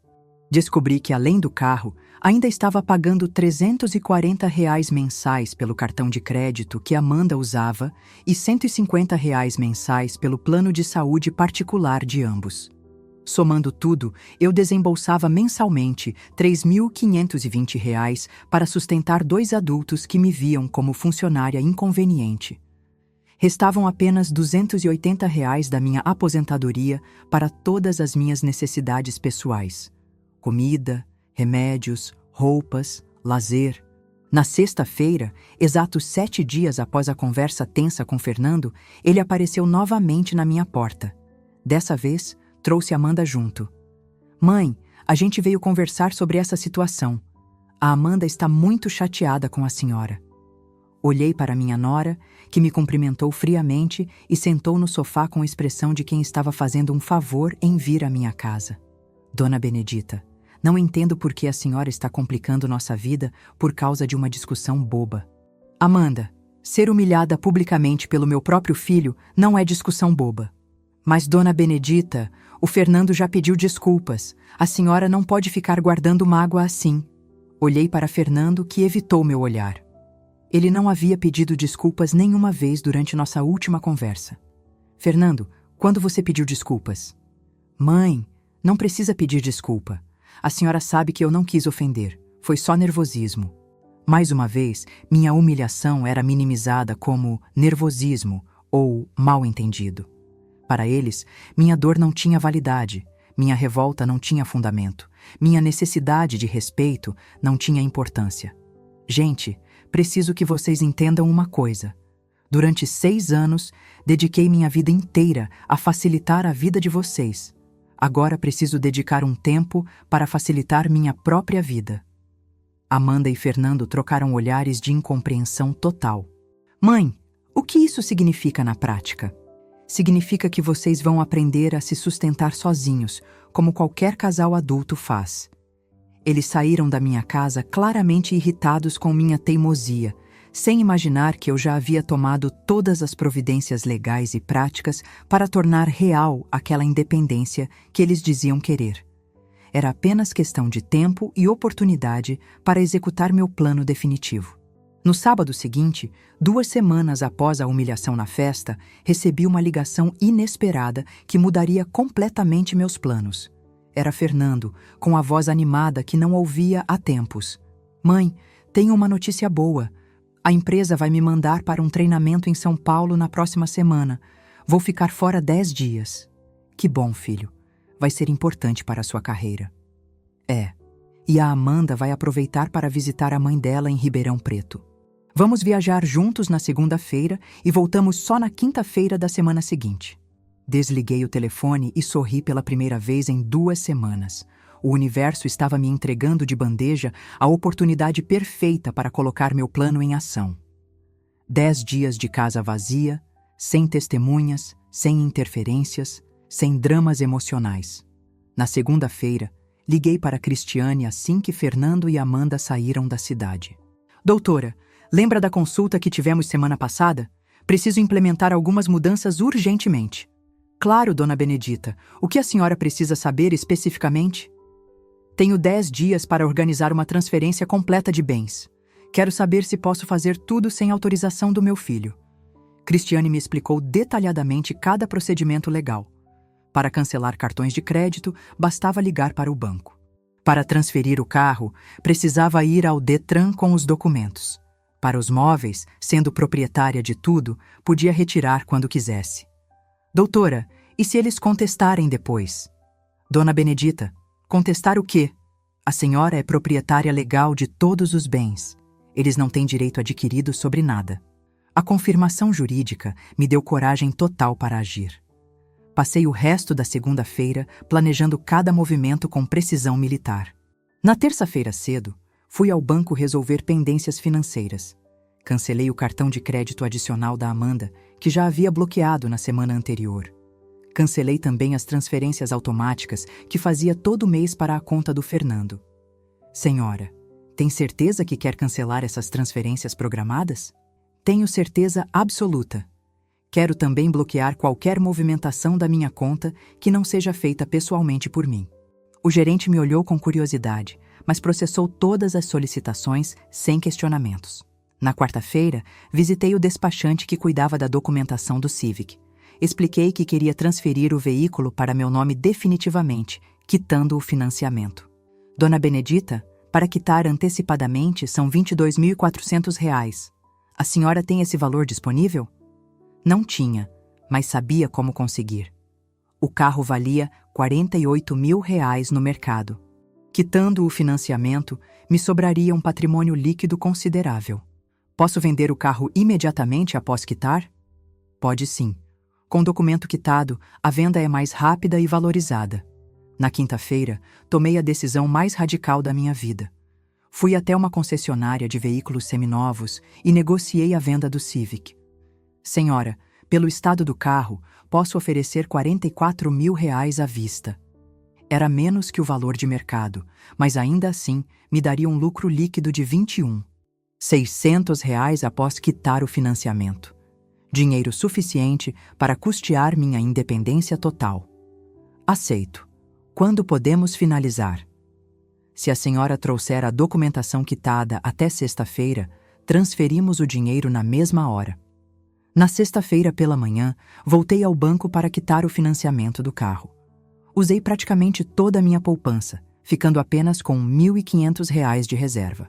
Descobri que, além do carro, ainda estava pagando R$ 340 mensais pelo cartão de crédito que Amanda usava e R$ 150 mensais pelo plano de saúde particular de ambos. Somando tudo, eu desembolsava mensalmente R$ 3.520 para sustentar 2 adultos que me viam como funcionária inconveniente. Restavam apenas R$ 280 da minha aposentadoria para todas as minhas necessidades pessoais: comida, remédios, roupas, lazer. Na sexta-feira, exatos 7 dias após a conversa tensa com Fernando, ele apareceu novamente na minha porta. Dessa vez, trouxe Amanda junto. Mãe, a gente veio conversar sobre essa situação. A Amanda está muito chateada com a senhora. Olhei para minha nora, que me cumprimentou friamente e sentou no sofá com a expressão de quem estava fazendo um favor em vir à minha casa. Dona Benedita, não entendo por que a senhora está complicando nossa vida por causa de uma discussão boba. Amanda, ser humilhada publicamente pelo meu próprio filho não é discussão boba. Mas, Dona Benedita, o Fernando já pediu desculpas. A senhora não pode ficar guardando mágoa assim. Olhei para Fernando, que evitou meu olhar. Ele não havia pedido desculpas nenhuma vez durante nossa última conversa. Fernando, quando você pediu desculpas? Mãe, não precisa pedir desculpa. A senhora sabe que eu não quis ofender. Foi só nervosismo. Mais uma vez, minha humilhação era minimizada como nervosismo ou mal-entendido. Para eles, minha dor não tinha validade, minha revolta não tinha fundamento, minha necessidade de respeito não tinha importância. Gente, preciso que vocês entendam uma coisa. Durante 6 anos, dediquei minha vida inteira a facilitar a vida de vocês. Agora preciso dedicar um tempo para facilitar minha própria vida. Amanda e Fernando trocaram olhares de incompreensão total. Mãe, o que isso significa na prática? Significa que vocês vão aprender a se sustentar sozinhos, como qualquer casal adulto faz. Eles saíram da minha casa claramente irritados com minha teimosia, sem imaginar que eu já havia tomado todas as providências legais e práticas para tornar real aquela independência que eles diziam querer. Era apenas questão de tempo e oportunidade para executar meu plano definitivo. No sábado seguinte, 2 semanas após a humilhação na festa, recebi uma ligação inesperada que mudaria completamente meus planos. Era Fernando, com a voz animada que não ouvia há tempos. Mãe, tenho uma notícia boa. A empresa vai me mandar para um treinamento em São Paulo na próxima semana. Vou ficar fora 10 dias. Que bom, filho. Vai ser importante para a sua carreira. É. E a Amanda vai aproveitar para visitar a mãe dela em Ribeirão Preto. Vamos viajar juntos na segunda-feira e voltamos só na quinta-feira da semana seguinte. Desliguei o telefone e sorri pela primeira vez em 2 semanas. O universo estava me entregando de bandeja a oportunidade perfeita para colocar meu plano em ação. 10 dias de casa vazia, sem testemunhas, sem interferências, sem dramas emocionais. Na segunda-feira, liguei para Cristiane assim que Fernando e Amanda saíram da cidade. Doutora, lembra da consulta que tivemos semana passada? Preciso implementar algumas mudanças urgentemente. Claro, Dona Benedita. O que a senhora precisa saber especificamente? Tenho 10 dias para organizar uma transferência completa de bens. Quero saber se posso fazer tudo sem autorização do meu filho. Cristiane me explicou detalhadamente cada procedimento legal. Para cancelar cartões de crédito, bastava ligar para o banco. Para transferir o carro, precisava ir ao Detran com os documentos. Para os móveis, sendo proprietária de tudo, podia retirar quando quisesse. Doutora, e se eles contestarem depois? Dona Benedita, contestar o quê? A senhora é proprietária legal de todos os bens. Eles não têm direito adquirido sobre nada. A confirmação jurídica me deu coragem total para agir. Passei o resto da segunda-feira planejando cada movimento com precisão militar. Na terça-feira cedo, fui ao banco resolver pendências financeiras. Cancelei o cartão de crédito adicional da Amanda, que já havia bloqueado na semana anterior. Cancelei também as transferências automáticas que fazia todo mês para a conta do Fernando. Senhora, tem certeza que quer cancelar essas transferências programadas? Tenho certeza absoluta. Quero também bloquear qualquer movimentação da minha conta que não seja feita pessoalmente por mim. O gerente me olhou com curiosidade, mas processou todas as solicitações sem questionamentos. Na quarta-feira, visitei o despachante que cuidava da documentação do Civic. Expliquei que queria transferir o veículo para meu nome definitivamente, quitando o financiamento. Dona Benedita, para quitar antecipadamente são R$ 22.400. A senhora tem esse valor disponível? Não tinha, mas sabia como conseguir. O carro valia R$ 48.000 no mercado. Quitando o financiamento, me sobraria um patrimônio líquido considerável. Posso vender o carro imediatamente após quitar? Pode sim. Com o documento quitado, a venda é mais rápida e valorizada. Na quinta-feira, tomei a decisão mais radical da minha vida. Fui até uma concessionária de veículos seminovos e negociei a venda do Civic. Senhora, pelo estado do carro, posso oferecer R$ 44.000 à vista. Era menos que o valor de mercado, mas ainda assim me daria um lucro líquido de R$ 21.600 após quitar o financiamento. Dinheiro suficiente para custear minha independência total. Aceito. Quando podemos finalizar? Se a senhora trouxer a documentação quitada até sexta-feira, transferimos o dinheiro na mesma hora. Na sexta-feira pela manhã, voltei ao banco para quitar o financiamento do carro. Usei praticamente toda a minha poupança, ficando apenas com R$ 1.500 de reserva.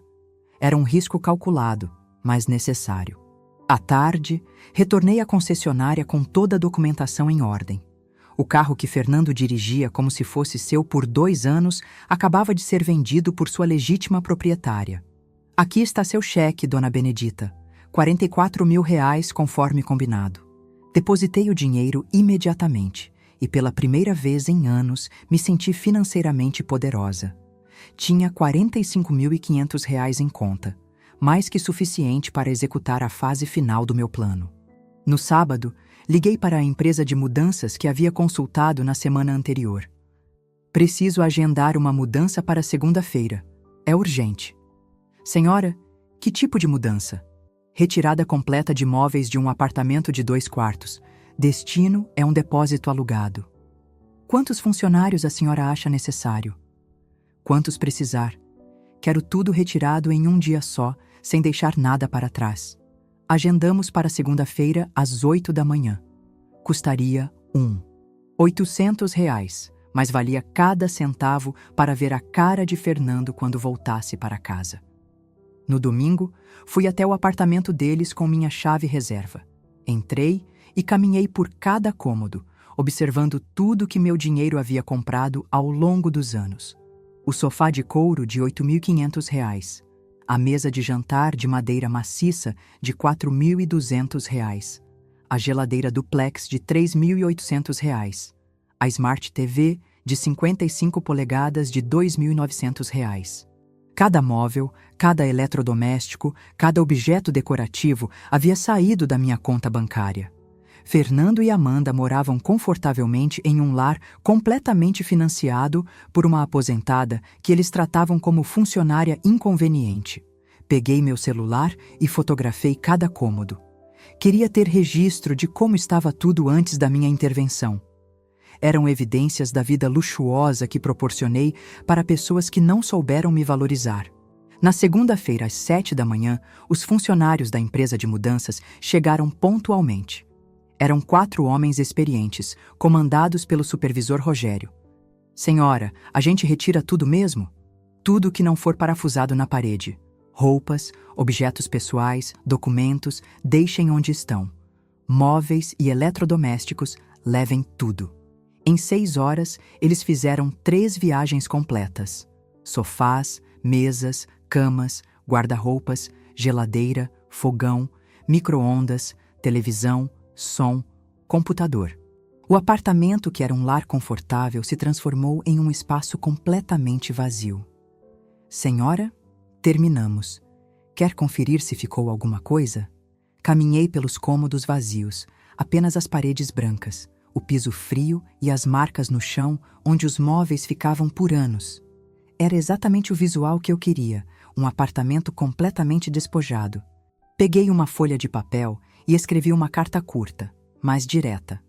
Era um risco calculado, mas necessário. À tarde, retornei à concessionária com toda a documentação em ordem. O carro que Fernando dirigia como se fosse seu por 2 anos acabava de ser vendido por sua legítima proprietária. Aqui está seu cheque, Dona Benedita. R$ 44.000 conforme combinado. Depositei o dinheiro imediatamente e pela primeira vez em anos me senti financeiramente poderosa. Tinha R$ 45.500 em conta, mais que suficiente para executar a fase final do meu plano. No sábado, liguei para a empresa de mudanças que havia consultado na semana anterior. Preciso agendar uma mudança para segunda-feira. É urgente. Senhora, que tipo de mudança? Retirada completa de móveis de um apartamento de 2 quartos. Destino é um depósito alugado. Quantos funcionários a senhora acha necessário? Quantos precisar? Quero tudo retirado em um dia só, sem deixar nada para trás. Agendamos para segunda-feira às 8 da manhã. Custaria R$ 800, mas valia cada centavo para ver a cara de Fernando quando voltasse para casa. No domingo, fui até o apartamento deles com minha chave reserva. Entrei e caminhei por cada cômodo, observando tudo que meu dinheiro havia comprado ao longo dos anos. O sofá de couro de R$ 8.500, a mesa de jantar de madeira maciça de R$ 4.200, a geladeira duplex de R$ 3.800, a Smart TV de 55 polegadas de R$ 2.900. Cada móvel, cada eletrodoméstico, cada objeto decorativo havia saído da minha conta bancária. Fernando e Amanda moravam confortavelmente em um lar completamente financiado por uma aposentada que eles tratavam como funcionária inconveniente. Peguei meu celular e fotografei cada cômodo. Queria ter registro de como estava tudo antes da minha intervenção. Eram evidências da vida luxuosa que proporcionei para pessoas que não souberam me valorizar. Na segunda-feira, às 7 da manhã, os funcionários da empresa de mudanças chegaram pontualmente. Eram 4 homens experientes, comandados pelo supervisor Rogério. Senhora, a gente retira tudo mesmo? Tudo que não for parafusado na parede. Roupas, objetos pessoais, documentos, deixem onde estão. Móveis e eletrodomésticos, levem tudo. Em 6 horas, eles fizeram 3 viagens completas. Sofás, mesas, camas, guarda-roupas, geladeira, fogão, micro-ondas, televisão, som, computador. O apartamento, que era um lar confortável, se transformou em um espaço completamente vazio. Senhora, terminamos. Quer conferir se ficou alguma coisa? Caminhei pelos cômodos vazios, apenas as paredes brancas, o piso frio e as marcas no chão onde os móveis ficavam por anos. Era exatamente o visual que eu queria, um apartamento completamente despojado. Peguei uma folha de papel e escrevi uma carta curta, mas direta.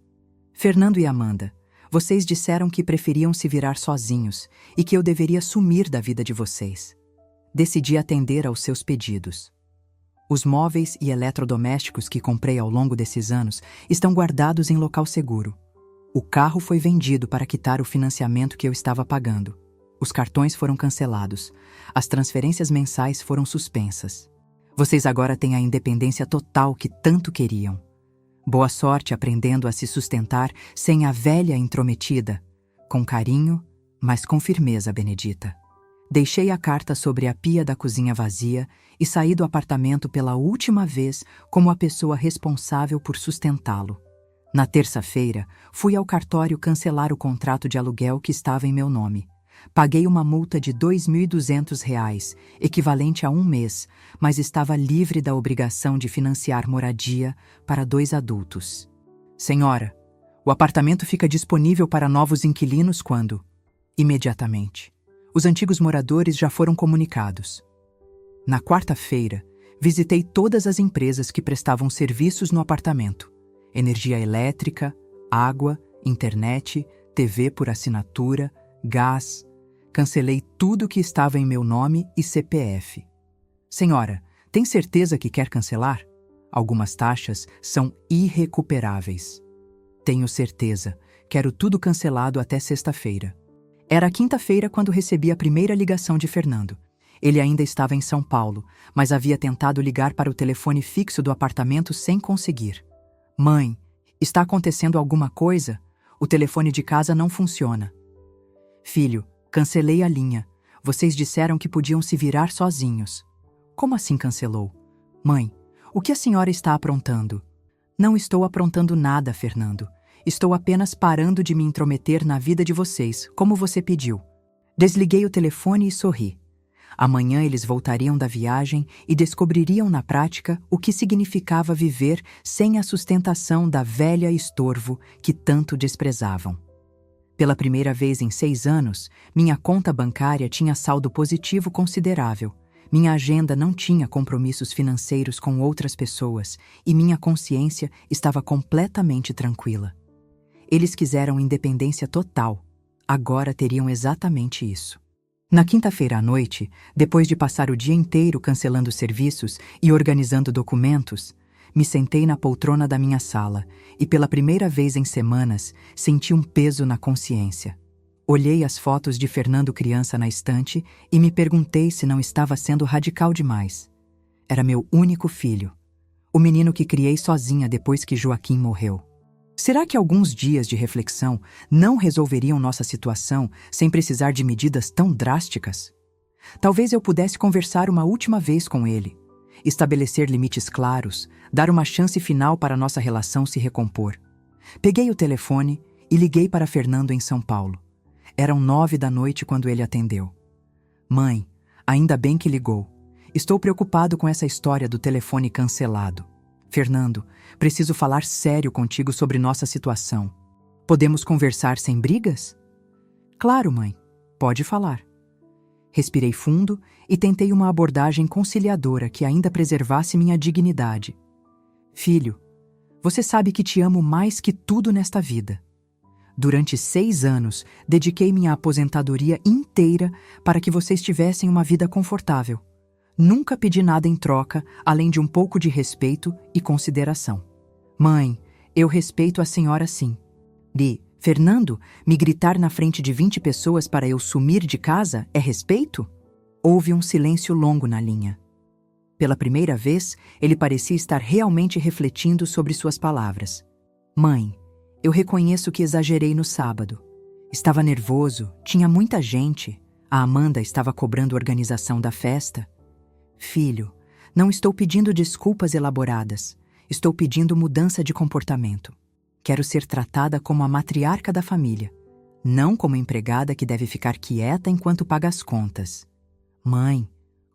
Fernando e Amanda, vocês disseram que preferiam se virar sozinhos e que eu deveria sumir da vida de vocês. Decidi atender aos seus pedidos. Os móveis e eletrodomésticos que comprei ao longo desses anos estão guardados em local seguro. O carro foi vendido para quitar o financiamento que eu estava pagando. Os cartões foram cancelados. As transferências mensais foram suspensas. Vocês agora têm a independência total que tanto queriam. Boa sorte aprendendo a se sustentar sem a velha intrometida. Com carinho, mas com firmeza, Benedita. Deixei a carta sobre a pia da cozinha vazia e saí do apartamento pela última vez como a pessoa responsável por sustentá-lo. Na terça-feira, fui ao cartório cancelar o contrato de aluguel que estava em meu nome. Paguei uma multa de R$ 2.200, equivalente a 1 mês, mas estava livre da obrigação de financiar moradia para 2 adultos. Senhora, o apartamento fica disponível para novos inquilinos quando? Imediatamente. Os antigos moradores já foram comunicados. Na quarta-feira, visitei todas as empresas que prestavam serviços no apartamento. Energia elétrica, água, internet, TV por assinatura, gás. Cancelei tudo que estava em meu nome e CPF. Senhora, tem certeza que quer cancelar? Algumas taxas são irrecuperáveis. Tenho certeza. Quero tudo cancelado até sexta-feira. Era quinta-feira quando recebi a primeira ligação de Fernando. Ele ainda estava em São Paulo, mas havia tentado ligar para o telefone fixo do apartamento sem conseguir. Mãe, está acontecendo alguma coisa? O telefone de casa não funciona. Filho, cancelei a linha. Vocês disseram que podiam se virar sozinhos. Como assim cancelou? Mãe, o que a senhora está aprontando? Não estou aprontando nada, Fernando. Estou apenas parando de me intrometer na vida de vocês, como você pediu. Desliguei o telefone e sorri. Amanhã eles voltariam da viagem e descobririam na prática o que significava viver sem a sustentação da velha estorvo que tanto desprezavam. Pela primeira vez em 6 anos, minha conta bancária tinha saldo positivo considerável. Minha agenda não tinha compromissos financeiros com outras pessoas e minha consciência estava completamente tranquila. Eles quiseram independência total. Agora teriam exatamente isso. Na quinta-feira à noite, depois de passar o dia inteiro cancelando serviços e organizando documentos, me sentei na poltrona da minha sala e, pela primeira vez em semanas, senti um peso na consciência. Olhei as fotos de Fernando criança na estante e me perguntei se não estava sendo radical demais. Era meu único filho, o menino que criei sozinha depois que Joaquim morreu. Será que alguns dias de reflexão não resolveriam nossa situação sem precisar de medidas tão drásticas? Talvez eu pudesse conversar uma última vez com ele, estabelecer limites claros, dar uma chance final para nossa relação se recompor. Peguei o telefone e liguei para Fernando em São Paulo. Eram 9 da noite quando ele atendeu. Mãe, ainda bem que ligou. Estou preocupado com essa história do telefone cancelado. Fernando, preciso falar sério contigo sobre nossa situação. Podemos conversar sem brigas? Claro, mãe. Pode falar. Respirei fundo e tentei uma abordagem conciliadora que ainda preservasse minha dignidade. Filho, você sabe que te amo mais que tudo nesta vida. Durante 6 anos, dediquei minha aposentadoria inteira para que vocês tivessem uma vida confortável. Nunca pedi nada em troca, além de um pouco de respeito e consideração. Mãe, eu respeito a senhora sim. Fernando, me gritar na frente de 20 pessoas para eu sumir de casa é respeito? Houve um silêncio longo na linha. Pela primeira vez, ele parecia estar realmente refletindo sobre suas palavras. Mãe, eu reconheço que exagerei no sábado. Estava nervoso, tinha muita gente. A Amanda estava cobrando organização da festa. Filho, não estou pedindo desculpas elaboradas. Estou pedindo mudança de comportamento. Quero ser tratada como a matriarca da família, não como empregada que deve ficar quieta enquanto paga as contas. Mãe,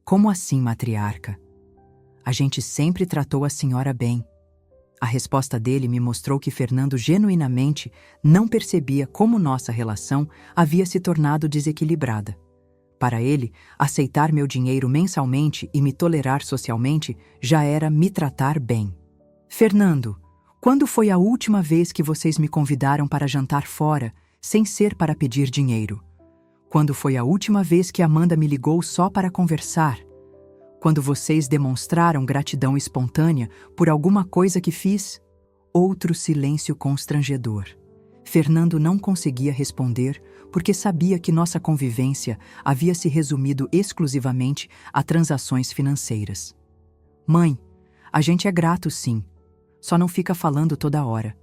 como assim matriarca? A gente sempre tratou a senhora bem. A resposta dele me mostrou que Fernando genuinamente não percebia como nossa relação havia se tornado desequilibrada. Para ele, aceitar meu dinheiro mensalmente e me tolerar socialmente já era me tratar bem. Fernando, quando foi a última vez que vocês me convidaram para jantar fora, sem ser para pedir dinheiro? Quando foi a última vez que Amanda me ligou só para conversar? quando vocês demonstraram gratidão espontânea por alguma coisa que fiz? Outro silêncio constrangedor. Fernando não conseguia responder porque sabia que nossa convivência havia se resumido exclusivamente a transações financeiras. Mãe, a gente é grato sim, só não fica falando toda hora.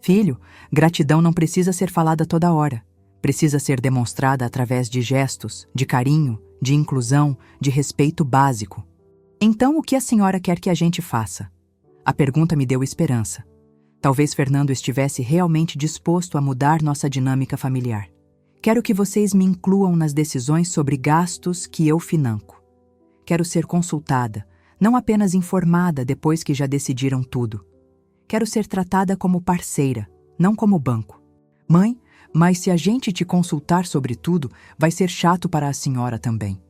Filho, gratidão não precisa ser falada toda hora. Precisa ser demonstrada através de gestos, de carinho, de inclusão, de respeito básico. Então, o que a senhora quer que a gente faça? A pergunta me deu esperança. Talvez Fernando estivesse realmente disposto a mudar nossa dinâmica familiar. Quero que vocês me incluam nas decisões sobre gastos que eu financo. Quero ser consultada, não apenas informada depois que já decidiram tudo. Quero ser tratada como parceira, não como banco. Mãe, mas se a gente te consultar sobre tudo, vai ser chato para a senhora também.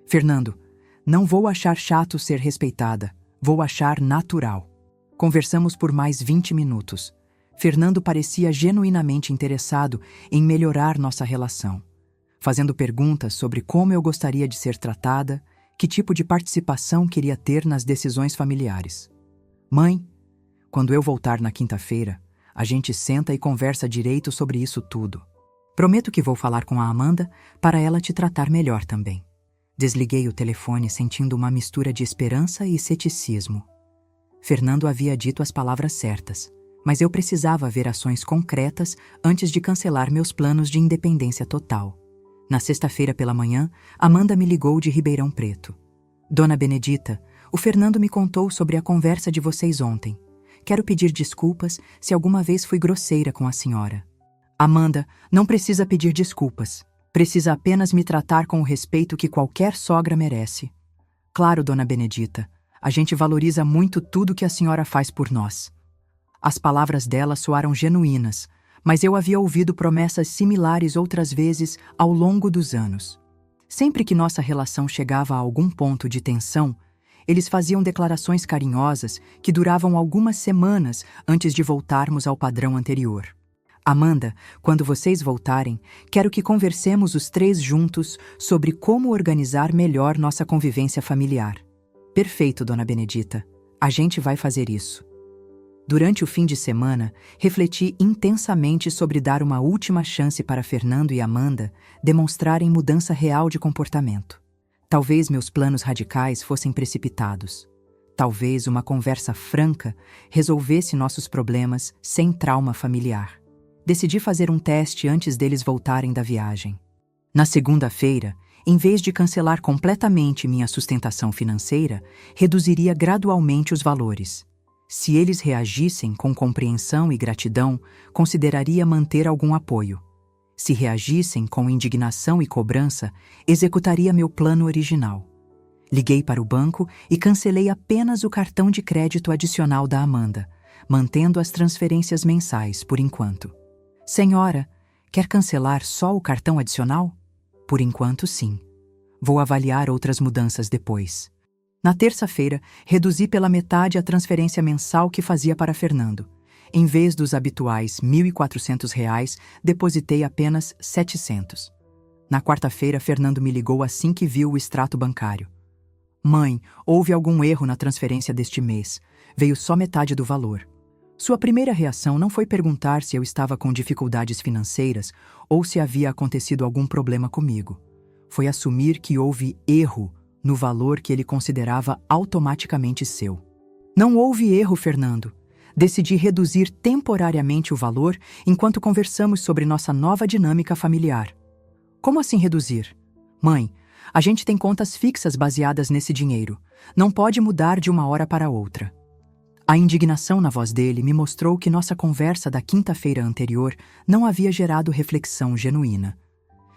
Fernando, não vou achar chato ser respeitada, vou achar natural. Conversamos por mais 20 minutos. Fernando parecia genuinamente interessado em melhorar nossa relação, fazendo perguntas sobre como eu gostaria de ser tratada, que tipo de participação queria ter nas decisões familiares. Mãe, quando eu voltar na quinta-feira, a gente senta e conversa direito sobre isso tudo. Prometo que vou falar com a Amanda para ela te tratar melhor também. Desliguei o telefone sentindo uma mistura de esperança e ceticismo. Fernando havia dito as palavras certas, mas eu precisava ver ações concretas antes de cancelar meus planos de independência total. Na sexta-feira pela manhã, Amanda me ligou de Ribeirão Preto. Dona Benedita, o Fernando me contou sobre a conversa de vocês ontem. Quero pedir desculpas se alguma vez fui grosseira com a senhora. Amanda, não precisa pedir desculpas. Precisa apenas me tratar com o respeito que qualquer sogra merece. Claro, Dona Benedita, a gente valoriza muito tudo que a senhora faz por nós. As palavras dela soaram genuínas, mas eu havia ouvido promessas similares outras vezes ao longo dos anos. Sempre que nossa relação chegava a algum ponto de tensão, eles faziam declarações carinhosas que duravam algumas semanas antes de voltarmos ao padrão anterior. Amanda, quando vocês voltarem, quero que conversemos os três juntos sobre como organizar melhor nossa convivência familiar. Perfeito, Dona Benedita. A gente vai fazer isso. Durante o fim de semana, refleti intensamente sobre dar uma última chance para Fernando e Amanda demonstrarem mudança real de comportamento. Talvez meus planos radicais fossem precipitados. Talvez uma conversa franca resolvesse nossos problemas sem trauma familiar. Decidi fazer um teste antes deles voltarem da viagem. Na segunda-feira, em vez de cancelar completamente minha sustentação financeira, reduziria gradualmente os valores. Se eles reagissem com compreensão e gratidão, consideraria manter algum apoio. Se reagissem com indignação e cobrança, executaria meu plano original. Liguei para o banco e cancelei apenas o cartão de crédito adicional da Amanda, mantendo as transferências mensais por enquanto. Senhora, quer cancelar só o cartão adicional? Por enquanto, sim. Vou avaliar outras mudanças depois. Na terça-feira, reduzi pela metade a transferência mensal que fazia para Fernando. Em vez dos habituais R$ 1.400, depositei apenas 700. Na quarta-feira, Fernando me ligou assim que viu o extrato bancário. Mãe, houve algum erro na transferência deste mês. Veio só metade do valor. Sua primeira reação não foi perguntar se eu estava com dificuldades financeiras ou se havia acontecido algum problema comigo. Foi assumir que houve erro no valor que ele considerava automaticamente seu. Não houve erro, Fernando. Decidi reduzir temporariamente o valor enquanto conversamos sobre nossa nova dinâmica familiar. Como assim reduzir? Mãe, a gente tem contas fixas baseadas nesse dinheiro. Não pode mudar de uma hora para outra. A indignação na voz dele me mostrou que nossa conversa da quinta-feira anterior não havia gerado reflexão genuína.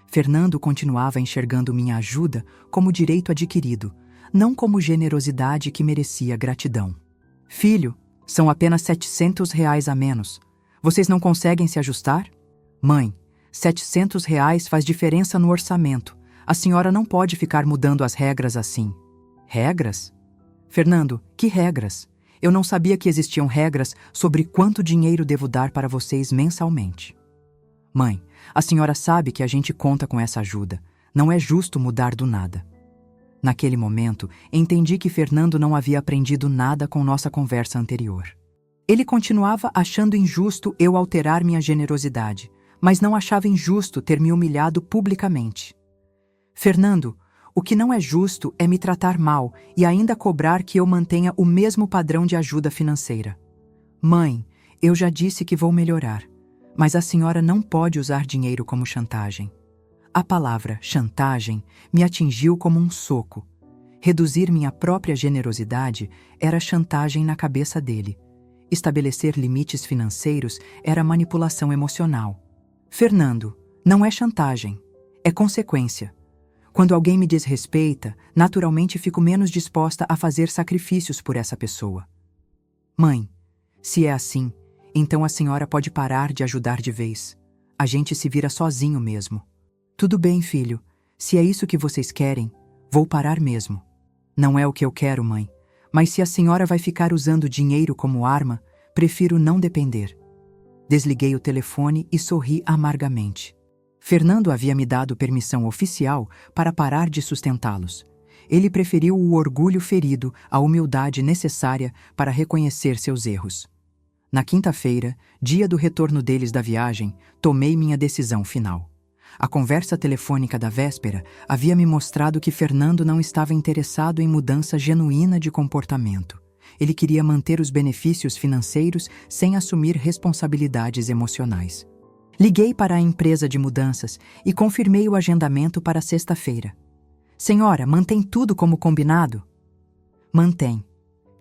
Fernando continuava enxergando minha ajuda como direito adquirido, não como generosidade que merecia gratidão. Filho, são apenas R$ 700 a menos. Vocês não conseguem se ajustar? Mãe, R$ 700 faz diferença no orçamento. A senhora não pode ficar mudando as regras assim. Regras? Fernando, que regras? Eu não sabia que existiam regras sobre quanto dinheiro devo dar para vocês mensalmente. Mãe, a senhora sabe que a gente conta com essa ajuda. Não é justo mudar do nada. Naquele momento, entendi que Fernando não havia aprendido nada com nossa conversa anterior. Ele continuava achando injusto eu alterar minha generosidade, mas não achava injusto ter me humilhado publicamente. Fernando, o que não é justo é me tratar mal e ainda cobrar que eu mantenha o mesmo padrão de ajuda financeira. Mãe, eu já disse que vou melhorar, mas a senhora não pode usar dinheiro como chantagem. A palavra chantagem me atingiu como um soco. Reduzir minha própria generosidade era chantagem na cabeça dele. Estabelecer limites financeiros era manipulação emocional. Fernando, não é chantagem, é consequência. Quando alguém me desrespeita, naturalmente fico menos disposta a fazer sacrifícios por essa pessoa. Mãe, se é assim, então a senhora pode parar de ajudar de vez. A gente se vira sozinho mesmo. Tudo bem, filho. Se é isso que vocês querem, vou parar mesmo. Não é o que eu quero, mãe. Mas se a senhora vai ficar usando dinheiro como arma, prefiro não depender. Desliguei o telefone e sorri amargamente. Fernando havia me dado permissão oficial para parar de sustentá-los. Ele preferiu o orgulho ferido à humildade necessária para reconhecer seus erros. Na quinta-feira, dia do retorno deles da viagem, tomei minha decisão final. A conversa telefônica da véspera havia me mostrado que Fernando não estava interessado em mudança genuína de comportamento. Ele queria manter os benefícios financeiros sem assumir responsabilidades emocionais. Liguei para a empresa de mudanças e confirmei o agendamento para sexta-feira. Senhora, mantém tudo como combinado? Mantém.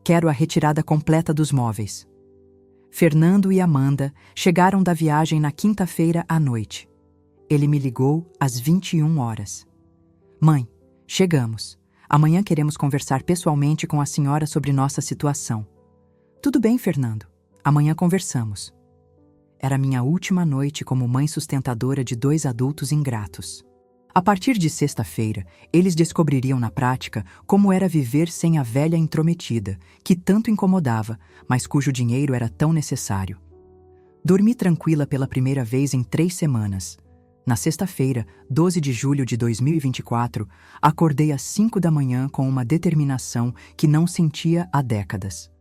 Quero a retirada completa dos móveis. Fernando e Amanda chegaram da viagem na quinta-feira à noite. Ele me ligou às 21 horas. Mãe, chegamos. Amanhã queremos conversar pessoalmente com a senhora sobre nossa situação. Tudo bem, Fernando. Amanhã conversamos. Era minha última noite como mãe sustentadora de 2 adultos ingratos. A partir de sexta-feira, eles descobririam na prática como era viver sem a velha intrometida, que tanto incomodava, mas cujo dinheiro era tão necessário. Dormi tranquila pela primeira vez em 3 semanas. Na sexta-feira, 12 de julho de 2024, acordei às 5 da manhã com uma determinação que não sentia há décadas.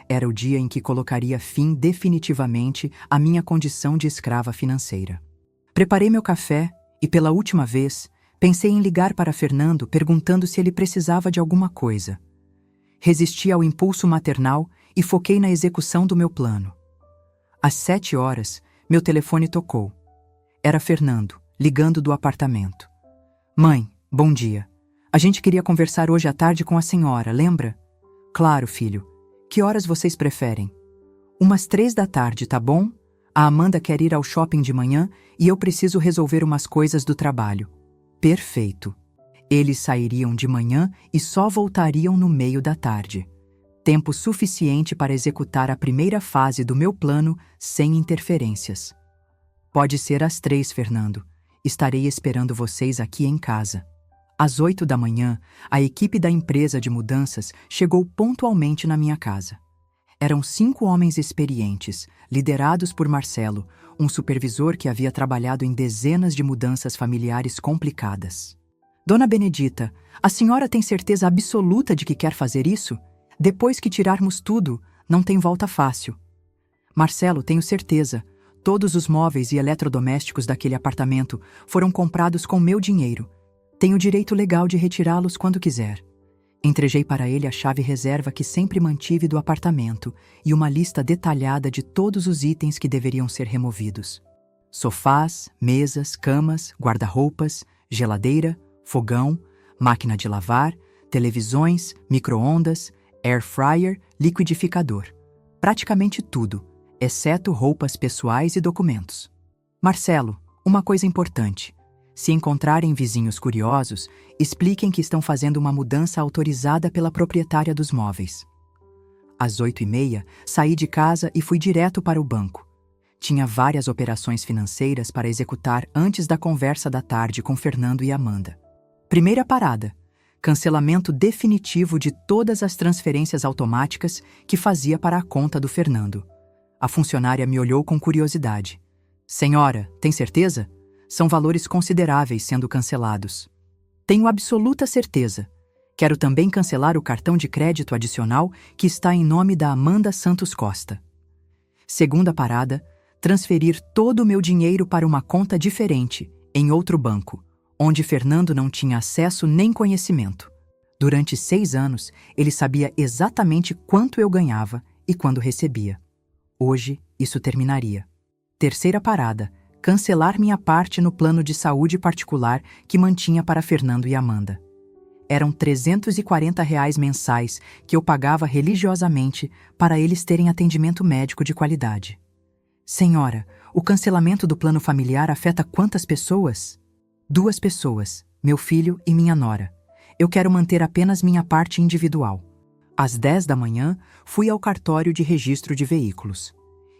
Era o dia em que colocaria fim definitivamente à minha condição de escrava financeira. Preparei meu café e, pela última vez, pensei em ligar para Fernando perguntando se ele precisava de alguma coisa. Resisti ao impulso maternal e foquei na execução do meu plano. Às 7 horas, meu telefone tocou. Era Fernando, ligando do apartamento. Mãe, bom dia. A gente queria conversar hoje à tarde com a senhora, lembra? Claro, filho. Que horas vocês preferem? Umas 3 da tarde, tá bom? A Amanda quer ir ao shopping de manhã e eu preciso resolver umas coisas do trabalho. Perfeito. Eles sairiam de manhã e só voltariam no meio da tarde. Tempo suficiente para executar a primeira fase do meu plano sem interferências. Pode ser às 3, Fernando. Estarei esperando vocês aqui em casa. Às 8 da manhã, a equipe da empresa de mudanças chegou pontualmente na minha casa. Eram 5 homens experientes, liderados por Marcelo, um supervisor que havia trabalhado em dezenas de mudanças familiares complicadas. Dona Benedita, a senhora tem certeza absoluta de que quer fazer isso? Depois que tirarmos tudo, não tem volta fácil. Marcelo, tenho certeza. Todos os móveis e eletrodomésticos daquele apartamento foram comprados com meu dinheiro. Tenho direito legal de retirá-los quando quiser. Entregei para ele a chave reserva que sempre mantive do apartamento e uma lista detalhada de todos os itens que deveriam ser removidos. Sofás, mesas, camas, guarda-roupas, geladeira, fogão, máquina de lavar, televisões, micro-ondas, air fryer, liquidificador. Praticamente tudo, exceto roupas pessoais e documentos. Marcelo, uma coisa importante. Se encontrarem vizinhos curiosos, expliquem que estão fazendo uma mudança autorizada pela proprietária dos móveis. Às 8h30, saí de casa e fui direto para o banco. Tinha várias operações financeiras para executar antes da conversa da tarde com Fernando e Amanda. Primeira parada: cancelamento definitivo de todas as transferências automáticas que fazia para a conta do Fernando. A funcionária me olhou com curiosidade. Senhora, tem certeza? São valores consideráveis sendo cancelados. Tenho absoluta certeza. Quero também cancelar o cartão de crédito adicional que está em nome da Amanda Santos Costa. Segunda parada, transferir todo o meu dinheiro para uma conta diferente, em outro banco, onde Fernando não tinha acesso nem conhecimento. Durante 6 anos, ele sabia exatamente quanto eu ganhava e quando recebia. Hoje, isso terminaria. Terceira parada, cancelar minha parte no plano de saúde particular que mantinha para Fernando e Amanda. Eram R$ 340 mensais que eu pagava religiosamente para eles terem atendimento médico de qualidade. Senhora, o cancelamento do plano familiar afeta quantas pessoas? 2 pessoas, meu filho e minha nora. Eu quero manter apenas minha parte individual. Às 10 da manhã, fui ao cartório de registro de veículos.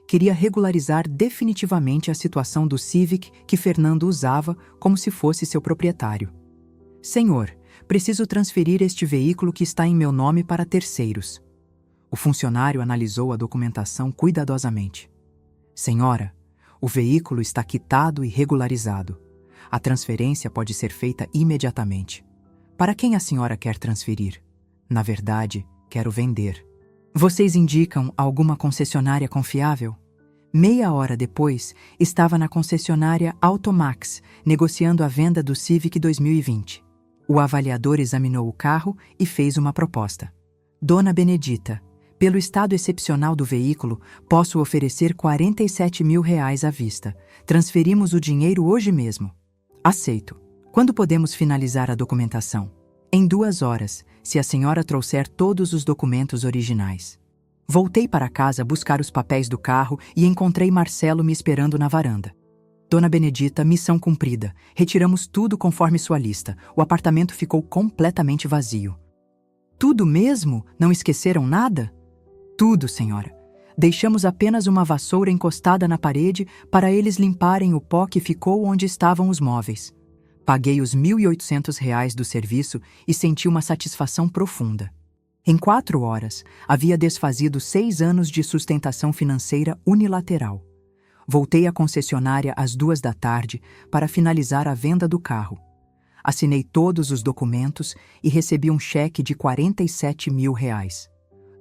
Queria regularizar definitivamente a situação do Civic que Fernando usava como se fosse seu proprietário. Senhor, preciso transferir este veículo que está em meu nome para terceiros. O funcionário analisou a documentação cuidadosamente. Senhora, o veículo está quitado e regularizado. A transferência pode ser feita imediatamente. Para quem a senhora quer transferir? Na verdade, quero vender. Vocês indicam alguma concessionária confiável? Meia hora depois, estava na concessionária Automax, negociando a venda do Civic 2020. O avaliador examinou o carro e fez uma proposta. Dona Benedita, pelo estado excepcional do veículo, posso oferecer R$ 47.000 à vista. Transferimos o dinheiro hoje mesmo. Aceito. Quando podemos finalizar a documentação? Em 2 horas, se a senhora trouxer todos os documentos originais. Voltei para casa buscar os papéis do carro e encontrei Marcelo me esperando na varanda. Dona Benedita, missão cumprida. Retiramos tudo conforme sua lista. O apartamento ficou completamente vazio. Tudo mesmo? Não esqueceram nada? Tudo, senhora. Deixamos apenas uma vassoura encostada na parede para eles limparem o pó que ficou onde estavam os móveis. Paguei os R$ 1.800 do serviço e senti uma satisfação profunda. Em 4 horas, havia desfazido 6 anos de sustentação financeira unilateral. Voltei à concessionária às 2 da tarde para finalizar a venda do carro. Assinei todos os documentos e recebi um cheque de R$ 47.000.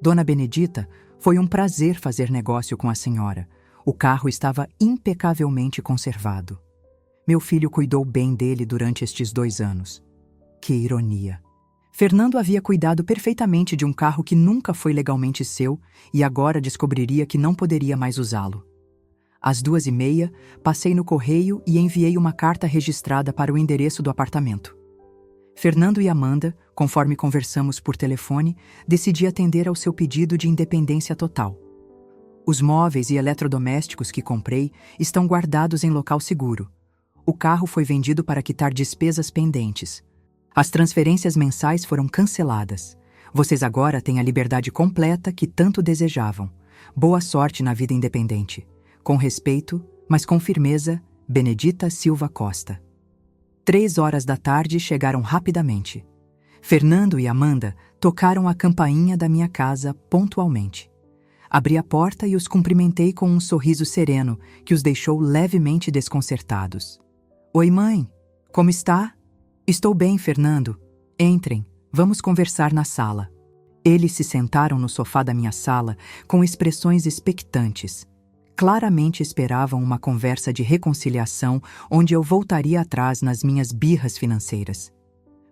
Dona Benedita, foi um prazer fazer negócio com a senhora. O carro estava impecavelmente conservado. Meu filho cuidou bem dele durante estes 2 anos. Que ironia! Fernando havia cuidado perfeitamente de um carro que nunca foi legalmente seu e agora descobriria que não poderia mais usá-lo. Às 2h30, passei no correio e enviei uma carta registrada para o endereço do apartamento. Fernando e Amanda, conforme conversamos por telefone, decidi atender ao seu pedido de independência total. Os móveis e eletrodomésticos que comprei estão guardados em local seguro. O carro foi vendido para quitar despesas pendentes. As transferências mensais foram canceladas. Vocês agora têm a liberdade completa que tanto desejavam. Boa sorte na vida independente. Com respeito, mas com firmeza, Benedita Silva Costa. 3 horas da tarde chegaram rapidamente. Fernando e Amanda tocaram a campainha da minha casa pontualmente. Abri a porta e os cumprimentei com um sorriso sereno que os deixou levemente desconcertados. Oi, mãe. Como está? Estou bem, Fernando. Entrem, vamos conversar na sala. Eles se sentaram no sofá da minha sala com expressões expectantes. Claramente esperavam uma conversa de reconciliação onde eu voltaria atrás nas minhas birras financeiras.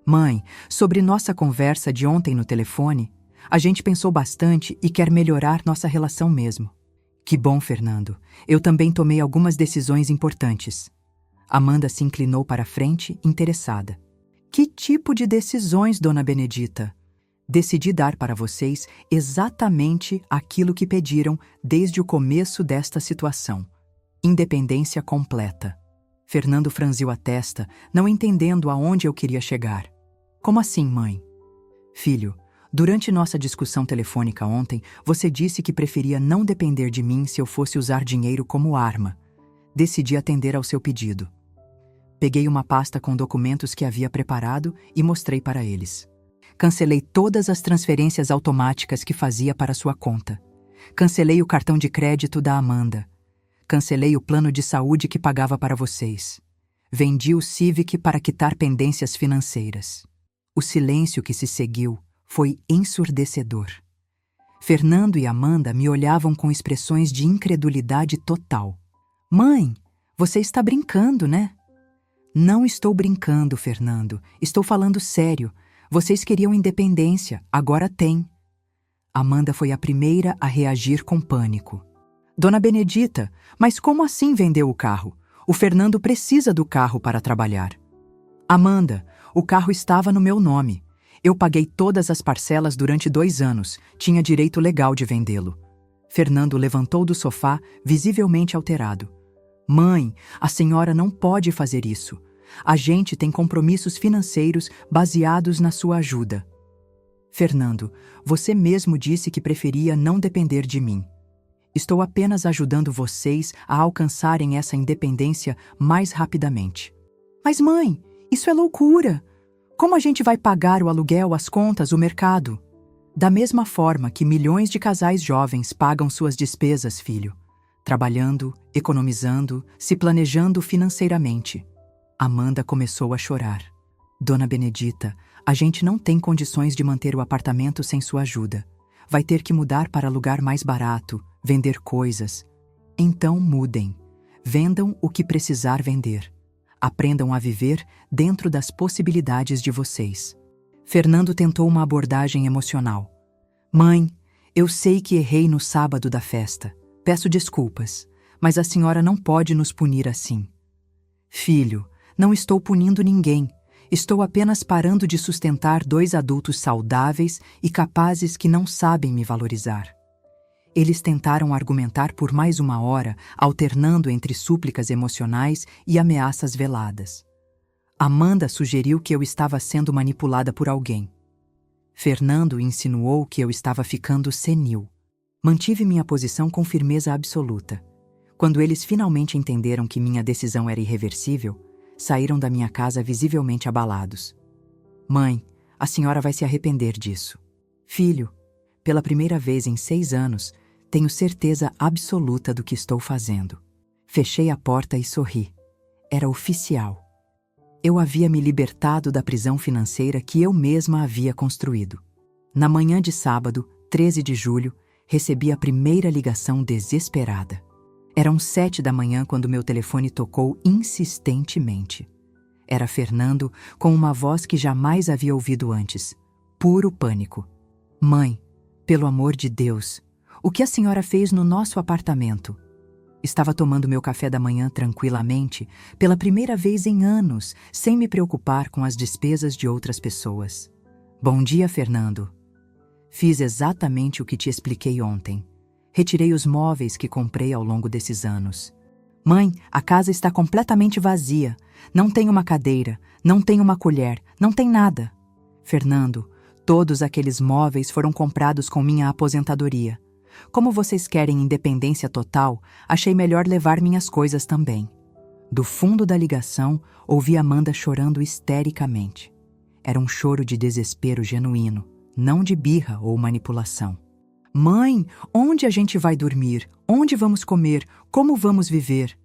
Mãe, sobre nossa conversa de ontem no telefone, a gente pensou bastante e quer melhorar nossa relação mesmo. Que bom, Fernando. Eu também tomei algumas decisões importantes. Amanda se inclinou para a frente, interessada. Que tipo de decisões, Dona Benedita? Decidi dar para vocês exatamente aquilo que pediram desde o começo desta situação. Independência completa. Fernando franziu a testa, não entendendo aonde eu queria chegar. Como assim, mãe? Filho, durante nossa discussão telefônica ontem, você disse que preferia não depender de mim se eu fosse usar dinheiro como arma. Decidi atender ao seu pedido. Peguei uma pasta com documentos que havia preparado e mostrei para eles. Cancelei todas as transferências automáticas que fazia para sua conta. Cancelei o cartão de crédito da Amanda. Cancelei o plano de saúde que pagava para vocês. Vendi o Civic para quitar pendências financeiras. O silêncio que se seguiu foi ensurdecedor. Fernando e Amanda me olhavam com expressões de incredulidade total. Mãe, você está brincando, né? Não estou brincando, Fernando. Estou falando sério. Vocês queriam independência, agora têm. Amanda foi a primeira a reagir com pânico. Dona Benedita, mas como assim vendeu o carro? O Fernando precisa do carro para trabalhar. Amanda, o carro estava no meu nome. Eu paguei todas as parcelas durante 2 anos. Tinha direito legal de vendê-lo. Fernando levantou do sofá, visivelmente alterado. Mãe, a senhora não pode fazer isso. A gente tem compromissos financeiros baseados na sua ajuda. Fernando, você mesmo disse que preferia não depender de mim. Estou apenas ajudando vocês a alcançarem essa independência mais rapidamente. Mas mãe, isso é loucura! Como a gente vai pagar o aluguel, as contas, o mercado? Da mesma forma que milhões de casais jovens pagam suas despesas, filho. Trabalhando, economizando, se planejando financeiramente. Amanda começou a chorar. Dona Benedita, a gente não tem condições de manter o apartamento sem sua ajuda. Vai ter que mudar para lugar mais barato, vender coisas. Então mudem. Vendam o que precisar vender. Aprendam a viver dentro das possibilidades de vocês. Fernando tentou uma abordagem emocional. Mãe, eu sei que errei no sábado da festa. Peço desculpas, mas a senhora não pode nos punir assim. Filho, não estou punindo ninguém. Estou apenas parando de sustentar 2 adultos saudáveis e capazes que não sabem me valorizar. Eles tentaram argumentar por mais 1 hora, alternando entre súplicas emocionais e ameaças veladas. Amanda sugeriu que eu estava sendo manipulada por alguém. Fernando insinuou que eu estava ficando senil. Mantive minha posição com firmeza absoluta. Quando eles finalmente entenderam que minha decisão era irreversível, saíram da minha casa visivelmente abalados. Mãe, a senhora vai se arrepender disso. Filho, pela primeira vez em 6 anos, tenho certeza absoluta do que estou fazendo. Fechei a porta e sorri. Era oficial. Eu havia me libertado da prisão financeira que eu mesma havia construído. Na manhã de sábado, 13 de julho, recebi a primeira ligação desesperada. Eram 7 da manhã quando meu telefone tocou insistentemente. Era Fernando com uma voz que jamais havia ouvido antes. Puro pânico. Mãe, pelo amor de Deus, o que a senhora fez no nosso apartamento? Estava tomando meu café da manhã tranquilamente, pela primeira vez em anos, sem me preocupar com as despesas de outras pessoas. Bom dia, Fernando. Fiz exatamente o que te expliquei ontem. Retirei os móveis que comprei ao longo desses anos. Mãe, a casa está completamente vazia. Não tem uma cadeira, não tem uma colher, não tem nada. Fernando, todos aqueles móveis foram comprados com minha aposentadoria. Como vocês querem independência total, achei melhor levar minhas coisas também. Do fundo da ligação, ouvi Amanda chorando histericamente. Era um choro de desespero genuíno, não de birra ou manipulação. Mãe, onde a gente vai dormir? Onde vamos comer? Como vamos viver?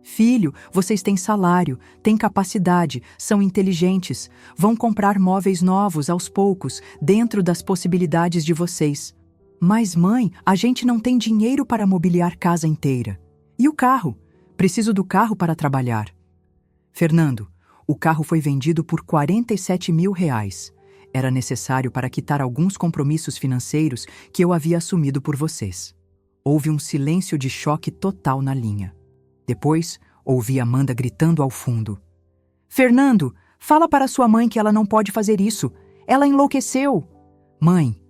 Filho, vocês têm salário, têm capacidade, são inteligentes, vão comprar móveis novos aos poucos, dentro das possibilidades de vocês. Mas, mãe, a gente não tem dinheiro para mobiliar casa inteira. E o carro? Preciso do carro para trabalhar. Fernando, o carro foi vendido por R$ 47 mil. Era necessário para quitar alguns compromissos financeiros que eu havia assumido por vocês. Houve um silêncio de choque total na linha. Depois, ouvi Amanda gritando ao fundo. Fernando, fala para sua mãe que ela não pode fazer isso. Ela enlouqueceu. Mãe,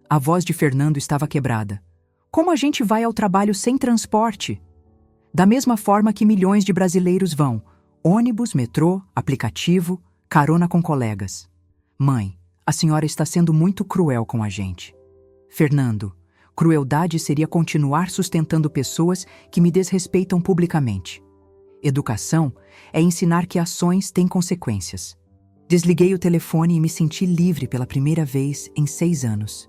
a voz de Fernando estava quebrada. Como a gente vai ao trabalho sem transporte? Da mesma forma que milhões de brasileiros vão. Ônibus, metrô, aplicativo, carona com colegas. Mãe, a senhora está sendo muito cruel com a gente. Fernando, crueldade seria continuar sustentando pessoas que me desrespeitam publicamente. Educação é ensinar que ações têm consequências. Desliguei o telefone e me senti livre pela primeira vez em 6 anos.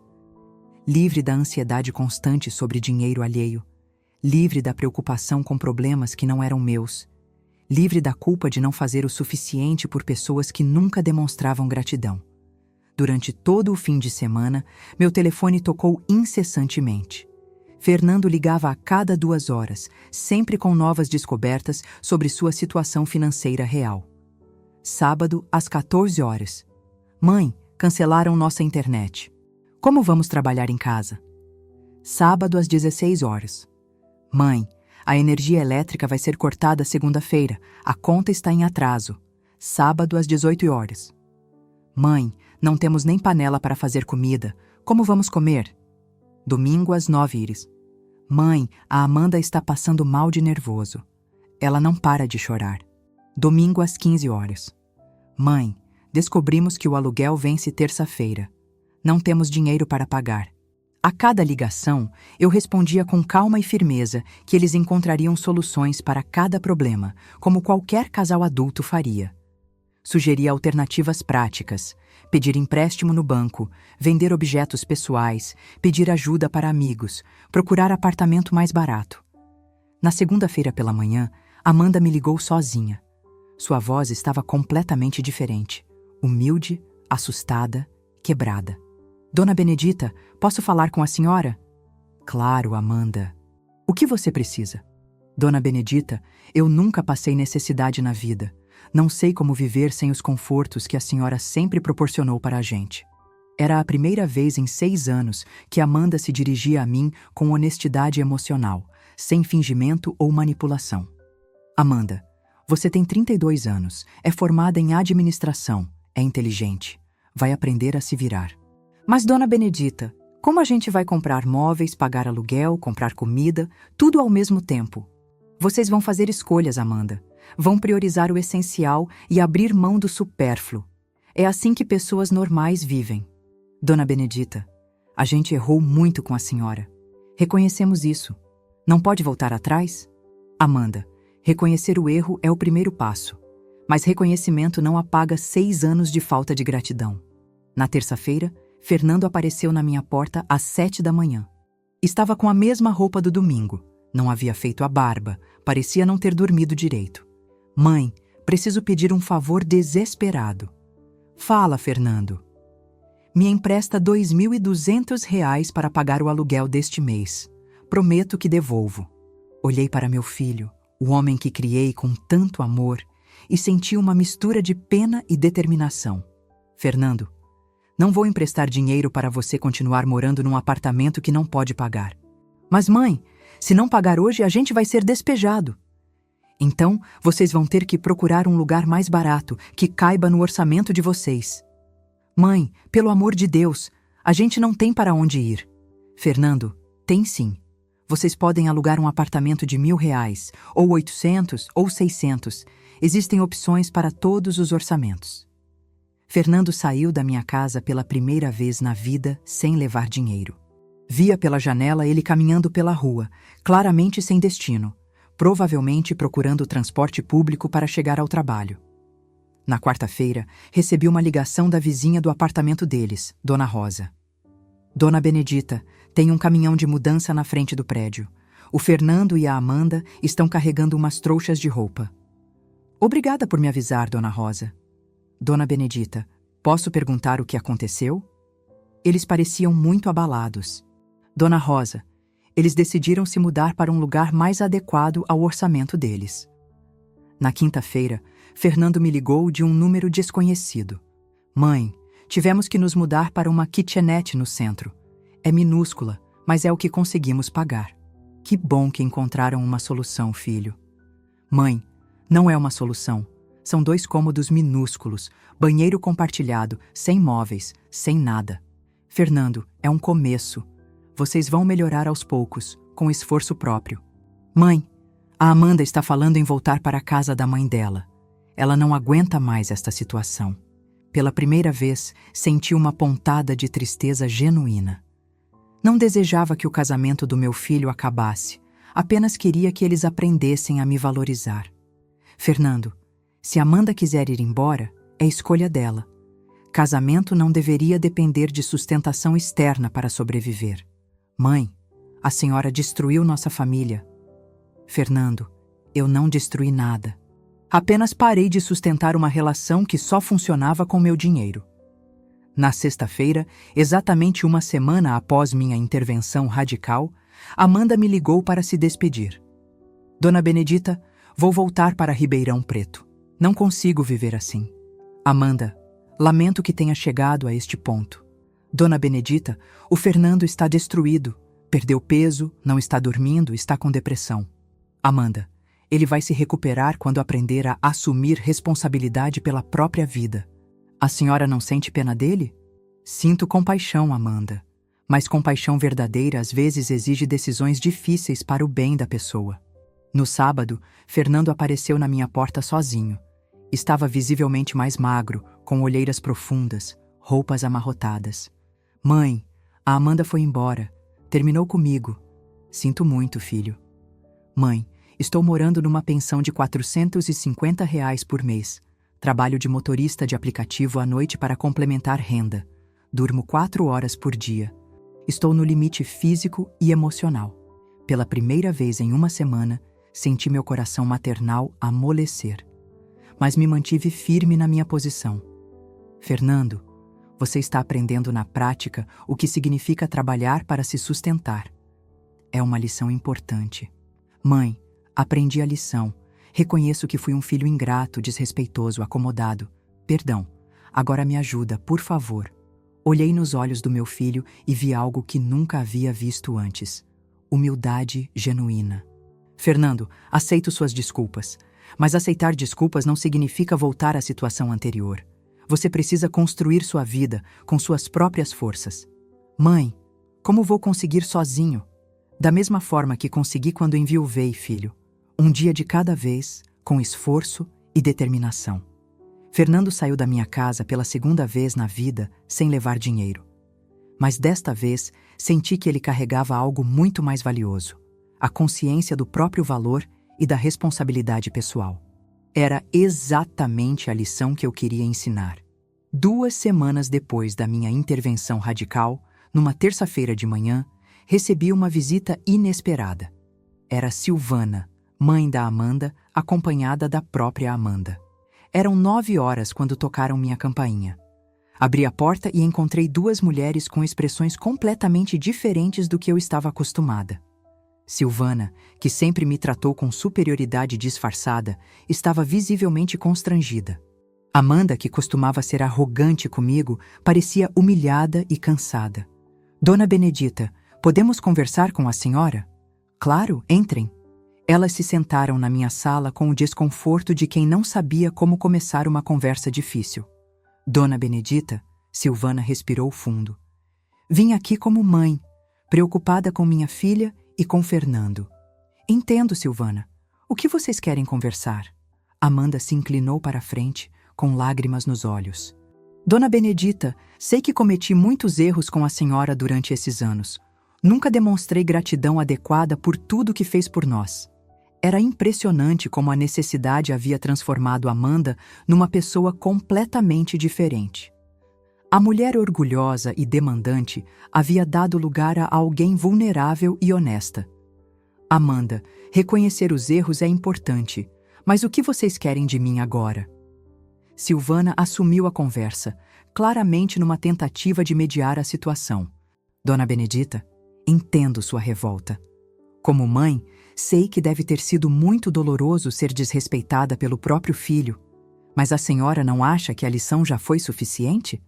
Livre da ansiedade constante sobre dinheiro alheio. Livre da preocupação com problemas que não eram meus. Livre da culpa de não fazer o suficiente por pessoas que nunca demonstravam gratidão. Durante todo o fim de semana, meu telefone tocou incessantemente. Fernando ligava a cada 2 horas, sempre com novas descobertas sobre sua situação financeira real. Sábado, às 14 horas. Mãe, cancelaram nossa internet. Como vamos trabalhar em casa? Sábado, às 16 horas. Mãe, a energia elétrica vai ser cortada segunda-feira. A conta está em atraso. Sábado, às 18 horas. Mãe, não temos nem panela para fazer comida. Como vamos comer? Domingo, às 9 horas. Mãe, a Amanda está passando mal de nervoso. Ela não para de chorar. Domingo, às 15 horas. Mãe, descobrimos que o aluguel vence terça-feira. Não temos dinheiro para pagar. A cada ligação, eu respondia com calma e firmeza que eles encontrariam soluções para cada problema, como qualquer casal adulto faria. Sugeria alternativas práticas, pedir empréstimo no banco, vender objetos pessoais, pedir ajuda para amigos, procurar apartamento mais barato. Na segunda-feira pela manhã, Amanda me ligou sozinha. Sua voz estava completamente diferente, humilde, assustada, quebrada. Dona Benedita, posso falar com a senhora? Claro, Amanda. O que você precisa? Dona Benedita, eu nunca passei necessidade na vida. Não sei como viver sem os confortos que a senhora sempre proporcionou para a gente. Era a primeira vez em 6 anos que Amanda se dirigia a mim com honestidade emocional, sem fingimento ou manipulação. Amanda, você tem 32 anos, é formada em administração, é inteligente, vai aprender a se virar. Mas, Dona Benedita, como a gente vai comprar móveis, pagar aluguel, comprar comida, tudo ao mesmo tempo? Vocês vão fazer escolhas, Amanda. Vão priorizar o essencial e abrir mão do supérfluo. É assim que pessoas normais vivem. Dona Benedita, a gente errou muito com a senhora. Reconhecemos isso. Não pode voltar atrás? Amanda, reconhecer o erro é o primeiro passo. Mas reconhecimento não apaga 6 anos de falta de gratidão. Na terça-feira, Fernando apareceu na minha porta às 7 da manhã. Estava com a mesma roupa do domingo. Não havia feito a barba. Parecia não ter dormido direito. Mãe, preciso pedir um favor desesperado. Fala, Fernando. Me empresta R$ 2.200 para pagar o aluguel deste mês. Prometo que devolvo. Olhei para meu filho, o homem que criei com tanto amor, e senti uma mistura de pena e determinação. Fernando, não vou emprestar dinheiro para você continuar morando num apartamento que não pode pagar. Mas, mãe, se não pagar hoje, a gente vai ser despejado. Então, vocês vão ter que procurar um lugar mais barato, que caiba no orçamento de vocês. Mãe, pelo amor de Deus, a gente não tem para onde ir. Fernando, tem sim. Vocês podem alugar um apartamento de R$ 1.000, ou 800, ou 600. Existem opções para todos os orçamentos. Fernando saiu da minha casa pela primeira vez na vida sem levar dinheiro. Via pela janela ele caminhando pela rua, claramente sem destino, provavelmente procurando o transporte público para chegar ao trabalho. Na quarta-feira, recebi uma ligação da vizinha do apartamento deles, Dona Rosa. Dona Benedita, tem um caminhão de mudança na frente do prédio. O Fernando e a Amanda estão carregando umas trouxas de roupa. Obrigada por me avisar, Dona Rosa. Dona Benedita, posso perguntar o que aconteceu? Eles pareciam muito abalados. Dona Rosa, eles decidiram se mudar para um lugar mais adequado ao orçamento deles. Na quinta-feira, Fernando me ligou de um número desconhecido. Mãe, tivemos que nos mudar para uma kitchenette no centro. É minúscula, mas é o que conseguimos pagar. Que bom que encontraram uma solução, filho. Mãe, não é uma solução. São 2 cômodos minúsculos, banheiro compartilhado, sem móveis, sem nada. Fernando, é um começo. Vocês vão melhorar aos poucos, com esforço próprio. Mãe, a Amanda está falando em voltar para a casa da mãe dela. Ela não aguenta mais esta situação. Pela primeira vez, senti uma pontada de tristeza genuína. Não desejava que o casamento do meu filho acabasse, apenas queria que eles aprendessem a me valorizar. Fernando, se Amanda quiser ir embora, é escolha dela. Casamento não deveria depender de sustentação externa para sobreviver. Mãe, a senhora destruiu nossa família. Fernando, eu não destruí nada. Apenas parei de sustentar uma relação que só funcionava com meu dinheiro. Na sexta-feira, exatamente uma semana após minha intervenção radical, Amanda me ligou para se despedir. Dona Benedita, vou voltar para Ribeirão Preto. Não consigo viver assim. Amanda, lamento que tenha chegado a este ponto. Dona Benedita, o Fernando está destruído. Perdeu peso, não está dormindo, está com depressão. Amanda, ele vai se recuperar quando aprender a assumir responsabilidade pela própria vida. A senhora não sente pena dele? Sinto compaixão, Amanda. Mas compaixão verdadeira às vezes exige decisões difíceis para o bem da pessoa. No sábado, Fernando apareceu na minha porta sozinho. Estava visivelmente mais magro, com olheiras profundas, roupas amarrotadas. Mãe, a Amanda foi embora. Terminou comigo. Sinto muito, filho. Mãe, estou morando numa pensão de R$ 450 por mês. Trabalho de motorista de aplicativo à noite para complementar renda. Durmo 4 horas por dia. Estou no limite físico e emocional. Pela primeira vez em uma semana, senti meu coração maternal amolecer. Mas me mantive firme na minha posição. Fernando, você está aprendendo na prática o que significa trabalhar para se sustentar. É uma lição importante. Mãe, aprendi a lição. Reconheço que fui um filho ingrato, desrespeitoso, acomodado. Perdão. Agora me ajuda, por favor. Olhei nos olhos do meu filho e vi algo que nunca havia visto antes. Humildade genuína. Fernando, aceito suas desculpas. Mas aceitar desculpas não significa voltar à situação anterior. Você precisa construir sua vida com suas próprias forças. Mãe, como vou conseguir sozinho? Da mesma forma que consegui quando enviuvei, filho. Um dia de cada vez, com esforço e determinação. Fernando saiu da minha casa pela segunda vez na vida sem levar dinheiro. Mas desta vez, senti que ele carregava algo muito mais valioso: a consciência do próprio valor e da responsabilidade pessoal. Era exatamente a lição que eu queria ensinar. 2 semanas depois da minha intervenção radical, numa terça-feira de manhã, recebi uma visita inesperada. Era Silvana, mãe da Amanda, acompanhada da própria Amanda. Eram 9 horas quando tocaram minha campainha. Abri a porta e encontrei 2 mulheres com expressões completamente diferentes do que eu estava acostumada. Silvana, que sempre me tratou com superioridade disfarçada, estava visivelmente constrangida. Amanda, que costumava ser arrogante comigo, parecia humilhada e cansada. Dona Benedita, podemos conversar com a senhora? Claro, entrem. Elas se sentaram na minha sala com o desconforto de quem não sabia como começar uma conversa difícil. Dona Benedita, Silvana respirou fundo. Vim aqui como mãe, preocupada com minha filha e com Fernando. Entendo, Silvana. O que vocês querem conversar? Amanda se inclinou para a frente, com lágrimas nos olhos. Dona Benedita, sei que cometi muitos erros com a senhora durante esses anos. Nunca demonstrei gratidão adequada por tudo que fez por nós. Era impressionante como a necessidade havia transformado Amanda numa pessoa completamente diferente. A mulher orgulhosa e demandante havia dado lugar a alguém vulnerável e honesta. Amanda, reconhecer os erros é importante, mas o que vocês querem de mim agora? Silvana assumiu a conversa, claramente numa tentativa de mediar a situação. Dona Benedita, entendo sua revolta. Como mãe, sei que deve ter sido muito doloroso ser desrespeitada pelo próprio filho, mas a senhora não acha que a lição já foi suficiente?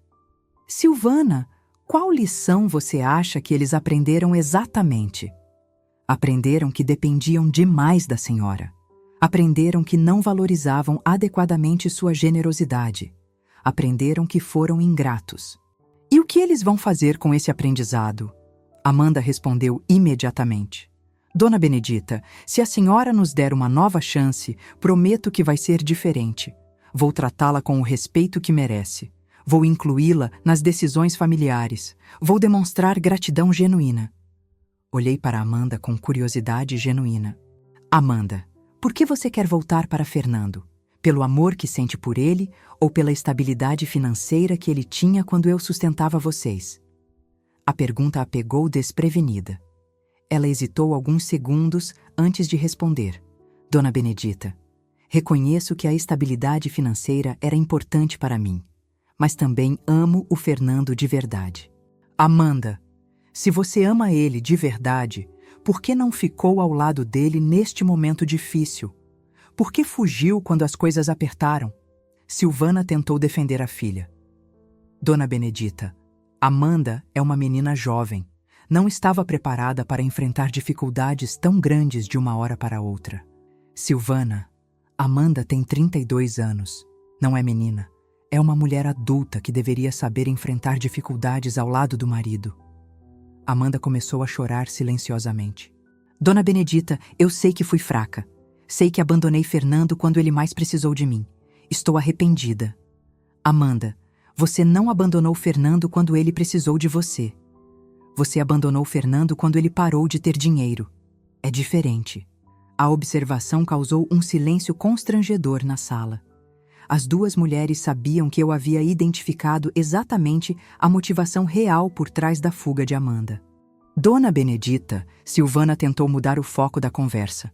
Silvana, qual lição você acha que eles aprenderam exatamente? Aprenderam que dependiam demais da senhora. Aprenderam que não valorizavam adequadamente sua generosidade. Aprenderam que foram ingratos. E o que eles vão fazer com esse aprendizado? Amanda respondeu imediatamente. Dona Benedita, se a senhora nos der uma nova chance, prometo que vai ser diferente. Vou tratá-la com o respeito que merece. Vou incluí-la nas decisões familiares. Vou demonstrar gratidão genuína. Olhei para Amanda com curiosidade genuína. Amanda, por que você quer voltar para Fernando? Pelo amor que sente por ele ou pela estabilidade financeira que ele tinha quando eu sustentava vocês? A pergunta a pegou desprevenida. Ela hesitou alguns segundos antes de responder. Dona Benedita, reconheço que a estabilidade financeira era importante para mim. mas também amo o Fernando de verdade. Amanda, se você ama ele de verdade, por que não ficou ao lado dele neste momento difícil? Por que fugiu quando as coisas apertaram? Silvana tentou defender a filha. Dona Benedita, Amanda é uma menina jovem. Não estava preparada para enfrentar dificuldades tão grandes de uma hora para outra. Silvana, Amanda tem 32 anos. Não é menina. É uma mulher adulta que deveria saber enfrentar dificuldades ao lado do marido. Amanda começou a chorar silenciosamente. Dona Benedita, eu sei que fui fraca. Sei que abandonei Fernando quando ele mais precisou de mim. Estou arrependida. Amanda, você não abandonou Fernando quando ele precisou de você. Você abandonou Fernando quando ele parou de ter dinheiro. É diferente. A observação causou um silêncio constrangedor na sala. As duas mulheres sabiam que eu havia identificado exatamente a motivação real por trás da fuga de Amanda. Dona Benedita, Silvana tentou mudar o foco da conversa.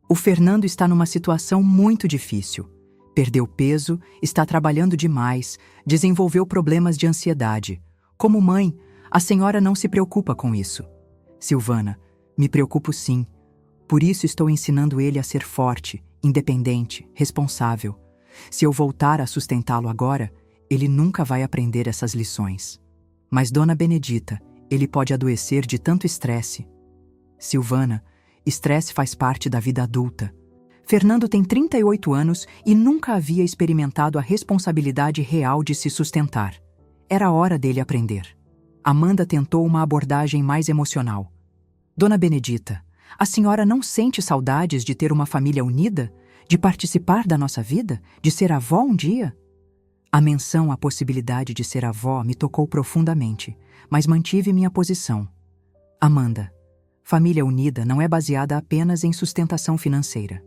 O Fernando está numa situação muito difícil. Perdeu peso, está trabalhando demais, desenvolveu problemas de ansiedade. Como mãe, a senhora não se preocupa com isso. Silvana, me preocupo sim. Por isso estou ensinando ele a ser forte, independente, responsável. Se eu voltar a sustentá-lo agora, ele nunca vai aprender essas lições. Mas, Dona Benedita, ele pode adoecer de tanto estresse. Silvana, estresse faz parte da vida adulta. Fernando tem 38 anos e nunca havia experimentado a responsabilidade real de se sustentar. Era hora dele aprender. Amanda tentou uma abordagem mais emocional. Dona Benedita, a senhora não sente saudades de ter uma família unida? De participar da nossa vida? De ser avó um dia? A menção à possibilidade de ser avó me tocou profundamente, mas mantive minha posição. Amanda, família unida não é baseada apenas em sustentação financeira.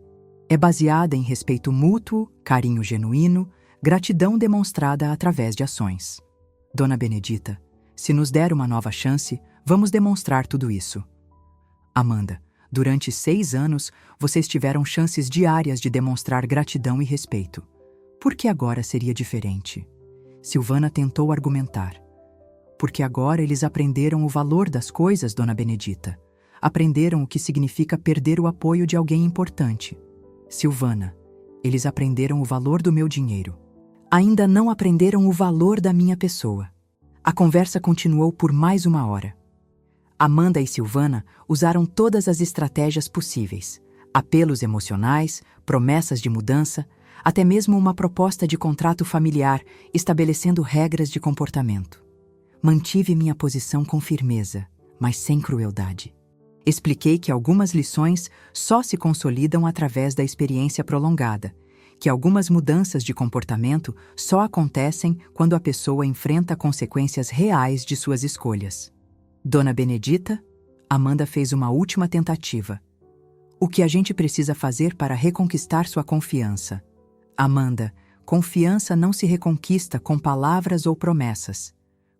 É baseada em respeito mútuo, carinho genuíno, gratidão demonstrada através de ações. Dona Benedita, se nos der uma nova chance, vamos demonstrar tudo isso. Amanda, durante 6 anos, vocês tiveram chances diárias de demonstrar gratidão e respeito. Por que agora seria diferente? Silvana tentou argumentar. Porque agora eles aprenderam o valor das coisas, Dona Benedita. Aprenderam o que significa perder o apoio de alguém importante. Silvana, eles aprenderam o valor do meu dinheiro. Ainda não aprenderam o valor da minha pessoa. A conversa continuou por mais 1 hora. Amanda e Silvana usaram todas as estratégias possíveis. Apelos emocionais, promessas de mudança, até mesmo uma proposta de contrato familiar estabelecendo regras de comportamento. Mantive minha posição com firmeza, mas sem crueldade. Expliquei que algumas lições só se consolidam através da experiência prolongada, que algumas mudanças de comportamento só acontecem quando a pessoa enfrenta consequências reais de suas escolhas. Dona Benedita, Amanda fez uma última tentativa. O que a gente precisa fazer para reconquistar sua confiança? Amanda, confiança não se reconquista com palavras ou promessas.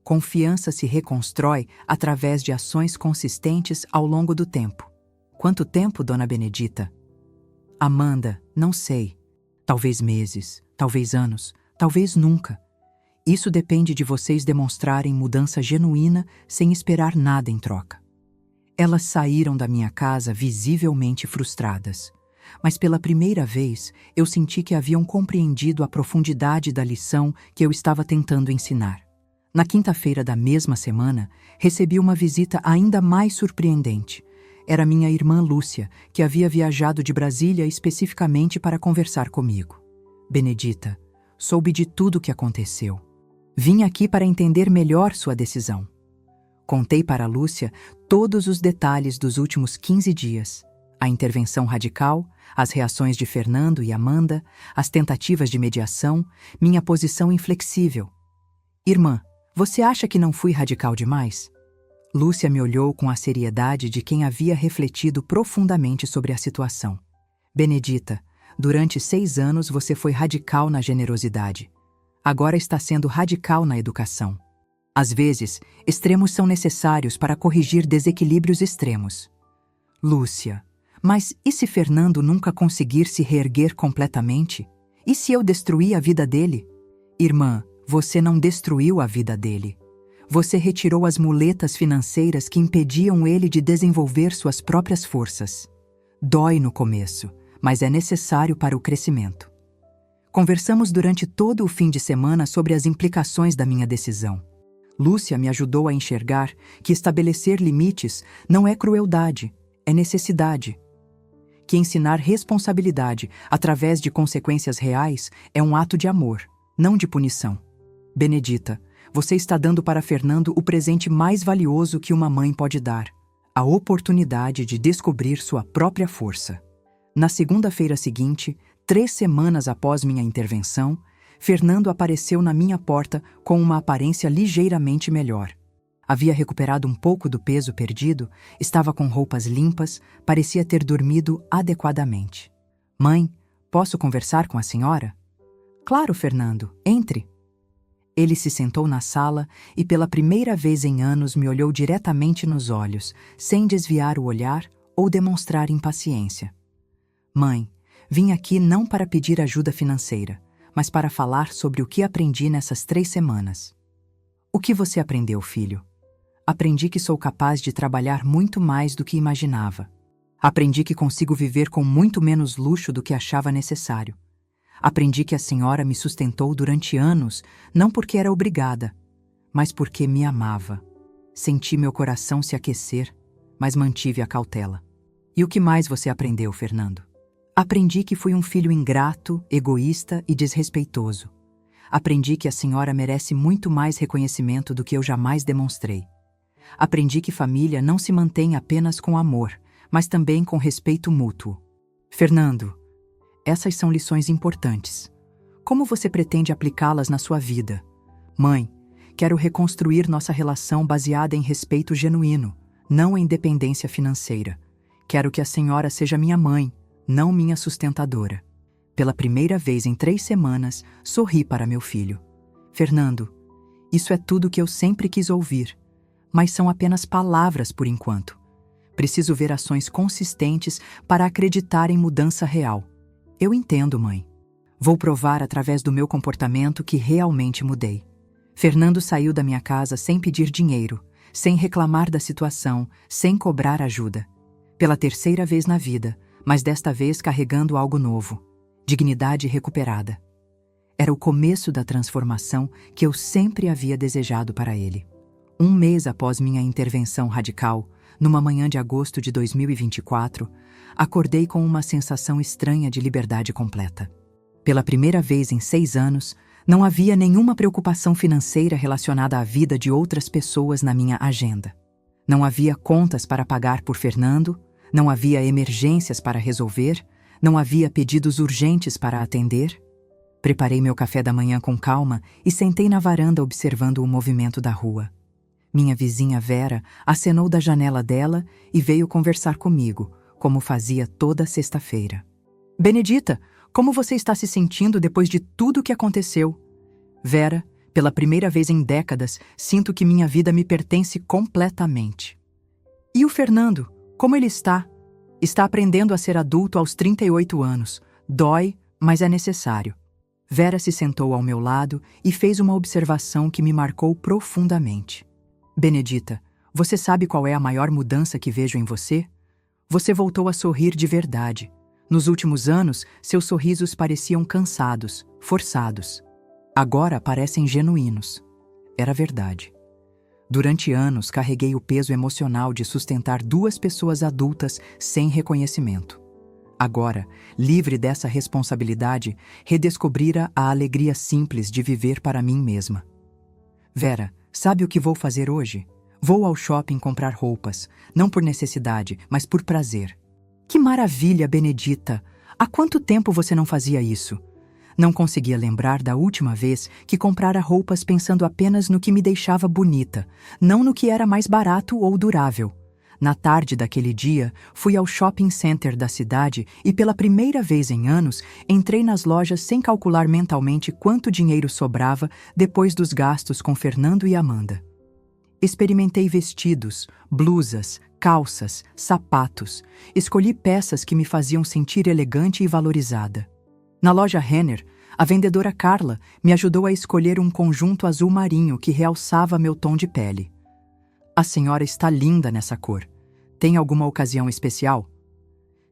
Confiança se reconstrói através de ações consistentes ao longo do tempo. Quanto tempo, Dona Benedita? Amanda, não sei. Talvez meses, talvez anos, talvez nunca. Isso depende de vocês demonstrarem mudança genuína sem esperar nada em troca. Elas saíram da minha casa visivelmente frustradas, mas pela primeira vez eu senti que haviam compreendido a profundidade da lição que eu estava tentando ensinar. Na quinta-feira da mesma semana, recebi uma visita ainda mais surpreendente. Era minha irmã Lúcia, que havia viajado de Brasília especificamente para conversar comigo. Benedita, soube de tudo o que aconteceu. Vim aqui para entender melhor sua decisão. Contei para Lúcia todos os detalhes dos últimos 15 dias. A intervenção radical, as reações de Fernando e Amanda, as tentativas de mediação, minha posição inflexível. Irmã, você acha que não fui radical demais? Lúcia me olhou com a seriedade de quem havia refletido profundamente sobre a situação. Benedita, durante 6 anos você foi radical na generosidade. Agora está sendo radical na educação. Às vezes, extremos são necessários para corrigir desequilíbrios extremos. Lúcia, mas e se Fernando nunca conseguir se reerguer completamente? E se eu destruir a vida dele? Irmã, Você não destruiu a vida dele. Você retirou as muletas financeiras que impediam ele de desenvolver suas próprias forças. Dói no começo, mas é necessário para o crescimento. Conversamos durante todo o fim de semana sobre as implicações da minha decisão. Lúcia me ajudou a enxergar que estabelecer limites não é crueldade, é necessidade. Que ensinar responsabilidade através de consequências reais é um ato de amor, não de punição. Benedita, você está dando para Fernando o presente mais valioso que uma mãe pode dar: a oportunidade de descobrir sua própria força. Na segunda-feira seguinte, 3 semanas após minha intervenção, Fernando apareceu na minha porta com uma aparência ligeiramente melhor. Havia recuperado um pouco do peso perdido, estava com roupas limpas, parecia ter dormido adequadamente. Mãe, posso conversar com a senhora? Claro, Fernando, entre. Ele se sentou na sala e pela primeira vez em anos me olhou diretamente nos olhos, sem desviar o olhar ou demonstrar impaciência. Mãe, vim aqui não para pedir ajuda financeira, mas para falar sobre o que aprendi nessas 3 semanas. O que você aprendeu, filho? Aprendi que sou capaz de trabalhar muito mais do que imaginava. Aprendi que consigo viver com muito menos luxo do que achava necessário. Aprendi que a senhora me sustentou durante anos, não porque era obrigada, mas porque me amava. Senti meu coração se aquecer, mas mantive a cautela. E o que mais você aprendeu, Fernando? Aprendi que fui um filho ingrato, egoísta e desrespeitoso. Aprendi que a senhora merece muito mais reconhecimento do que eu jamais demonstrei. Aprendi que família não se mantém apenas com amor, mas também com respeito mútuo. Fernando, essas são lições importantes. Como você pretende aplicá-las na sua vida? Mãe, quero reconstruir nossa relação baseada em respeito genuíno, não em dependência financeira. Quero que a senhora seja minha mãe, não minha sustentadora. Pela primeira vez em 3 semanas, sorri para meu filho. Fernando, isso é tudo que eu sempre quis ouvir, mas são apenas palavras por enquanto. Preciso ver ações consistentes para acreditar em mudança real. Eu entendo, mãe. Vou provar através do meu comportamento que realmente mudei. Fernando saiu da minha casa sem pedir dinheiro, sem reclamar da situação, sem cobrar ajuda. Pela 3ª vez na vida, mas desta vez carregando algo novo. Dignidade recuperada. Era o começo da transformação que eu sempre havia desejado para ele. 1 mês após minha intervenção radical, numa manhã de agosto de 2024, acordei com uma sensação estranha de liberdade completa. Pela primeira vez em 6 anos, não havia nenhuma preocupação financeira relacionada à vida de outras pessoas na minha agenda. Não havia contas para pagar por Fernando, não havia emergências para resolver, não havia pedidos urgentes para atender. Preparei meu café da manhã com calma e sentei na varanda observando o movimento da rua. Minha vizinha Vera acenou da janela dela e veio conversar comigo, como fazia toda sexta-feira. Benedita, como você está se sentindo depois de tudo o que aconteceu? Vera, pela primeira vez em décadas, sinto que minha vida me pertence completamente. E o Fernando, como ele está? Está aprendendo a ser adulto aos 38 anos. Dói, mas é necessário. Vera se sentou ao meu lado e fez uma observação que me marcou profundamente. Benedita, você sabe qual é a maior mudança que vejo em você? Você voltou a sorrir de verdade. Nos últimos anos, seus sorrisos pareciam cansados, forçados. Agora parecem genuínos. Era verdade. Durante anos, carreguei o peso emocional de sustentar 2 pessoas adultas sem reconhecimento. Agora, livre dessa responsabilidade, redescobrira a alegria simples de viver para mim mesma. Vera, sabe o que vou fazer hoje? Vou ao shopping comprar roupas, não por necessidade, mas por prazer. Que maravilha, Benedita! Há quanto tempo você não fazia isso? Não conseguia lembrar da última vez que comprara roupas pensando apenas no que me deixava bonita, não no que era mais barato ou durável. Na tarde daquele dia, fui ao shopping center da cidade e pela primeira vez em anos, entrei nas lojas sem calcular mentalmente quanto dinheiro sobrava depois dos gastos com Fernando e Amanda. Experimentei vestidos, blusas, calças, sapatos. Escolhi peças que me faziam sentir elegante e valorizada. Na loja Renner, A vendedora Carla me ajudou a escolher um conjunto azul marinho que realçava meu tom de pele. A senhora está linda nessa cor. Tem alguma ocasião especial?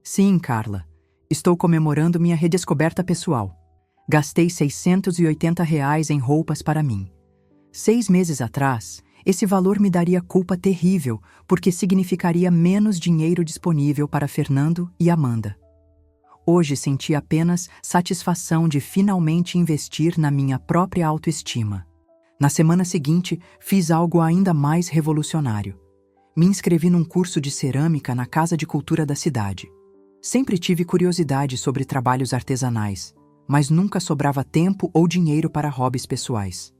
Sim, Carla. Estou comemorando minha redescoberta pessoal. Gastei R$ 680 em roupas para mim. 6 meses atrás, esse valor me daria culpa terrível, porque significaria menos dinheiro disponível para Fernando e Amanda. Hoje senti apenas satisfação de finalmente investir na minha própria autoestima. Na semana seguinte, fiz algo ainda mais revolucionário. Me inscrevi num curso de cerâmica na Casa de Cultura da cidade. Sempre tive curiosidade sobre trabalhos artesanais, mas nunca sobrava tempo ou dinheiro para hobbies pessoais.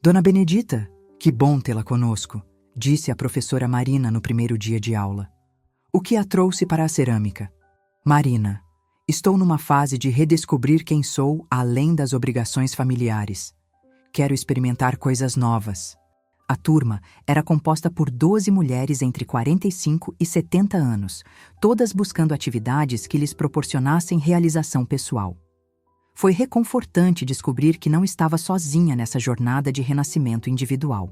Dona Benedita, que bom tê-la conosco, disse a professora Marina no primeiro dia de aula. O que a trouxe para a cerâmica? Marina, estou numa fase de redescobrir quem sou além das obrigações familiares. Quero experimentar coisas novas. A turma era composta por 12 mulheres entre 45 e 70 anos, todas buscando atividades que lhes proporcionassem realização pessoal. Foi reconfortante descobrir que não estava sozinha nessa jornada de renascimento individual.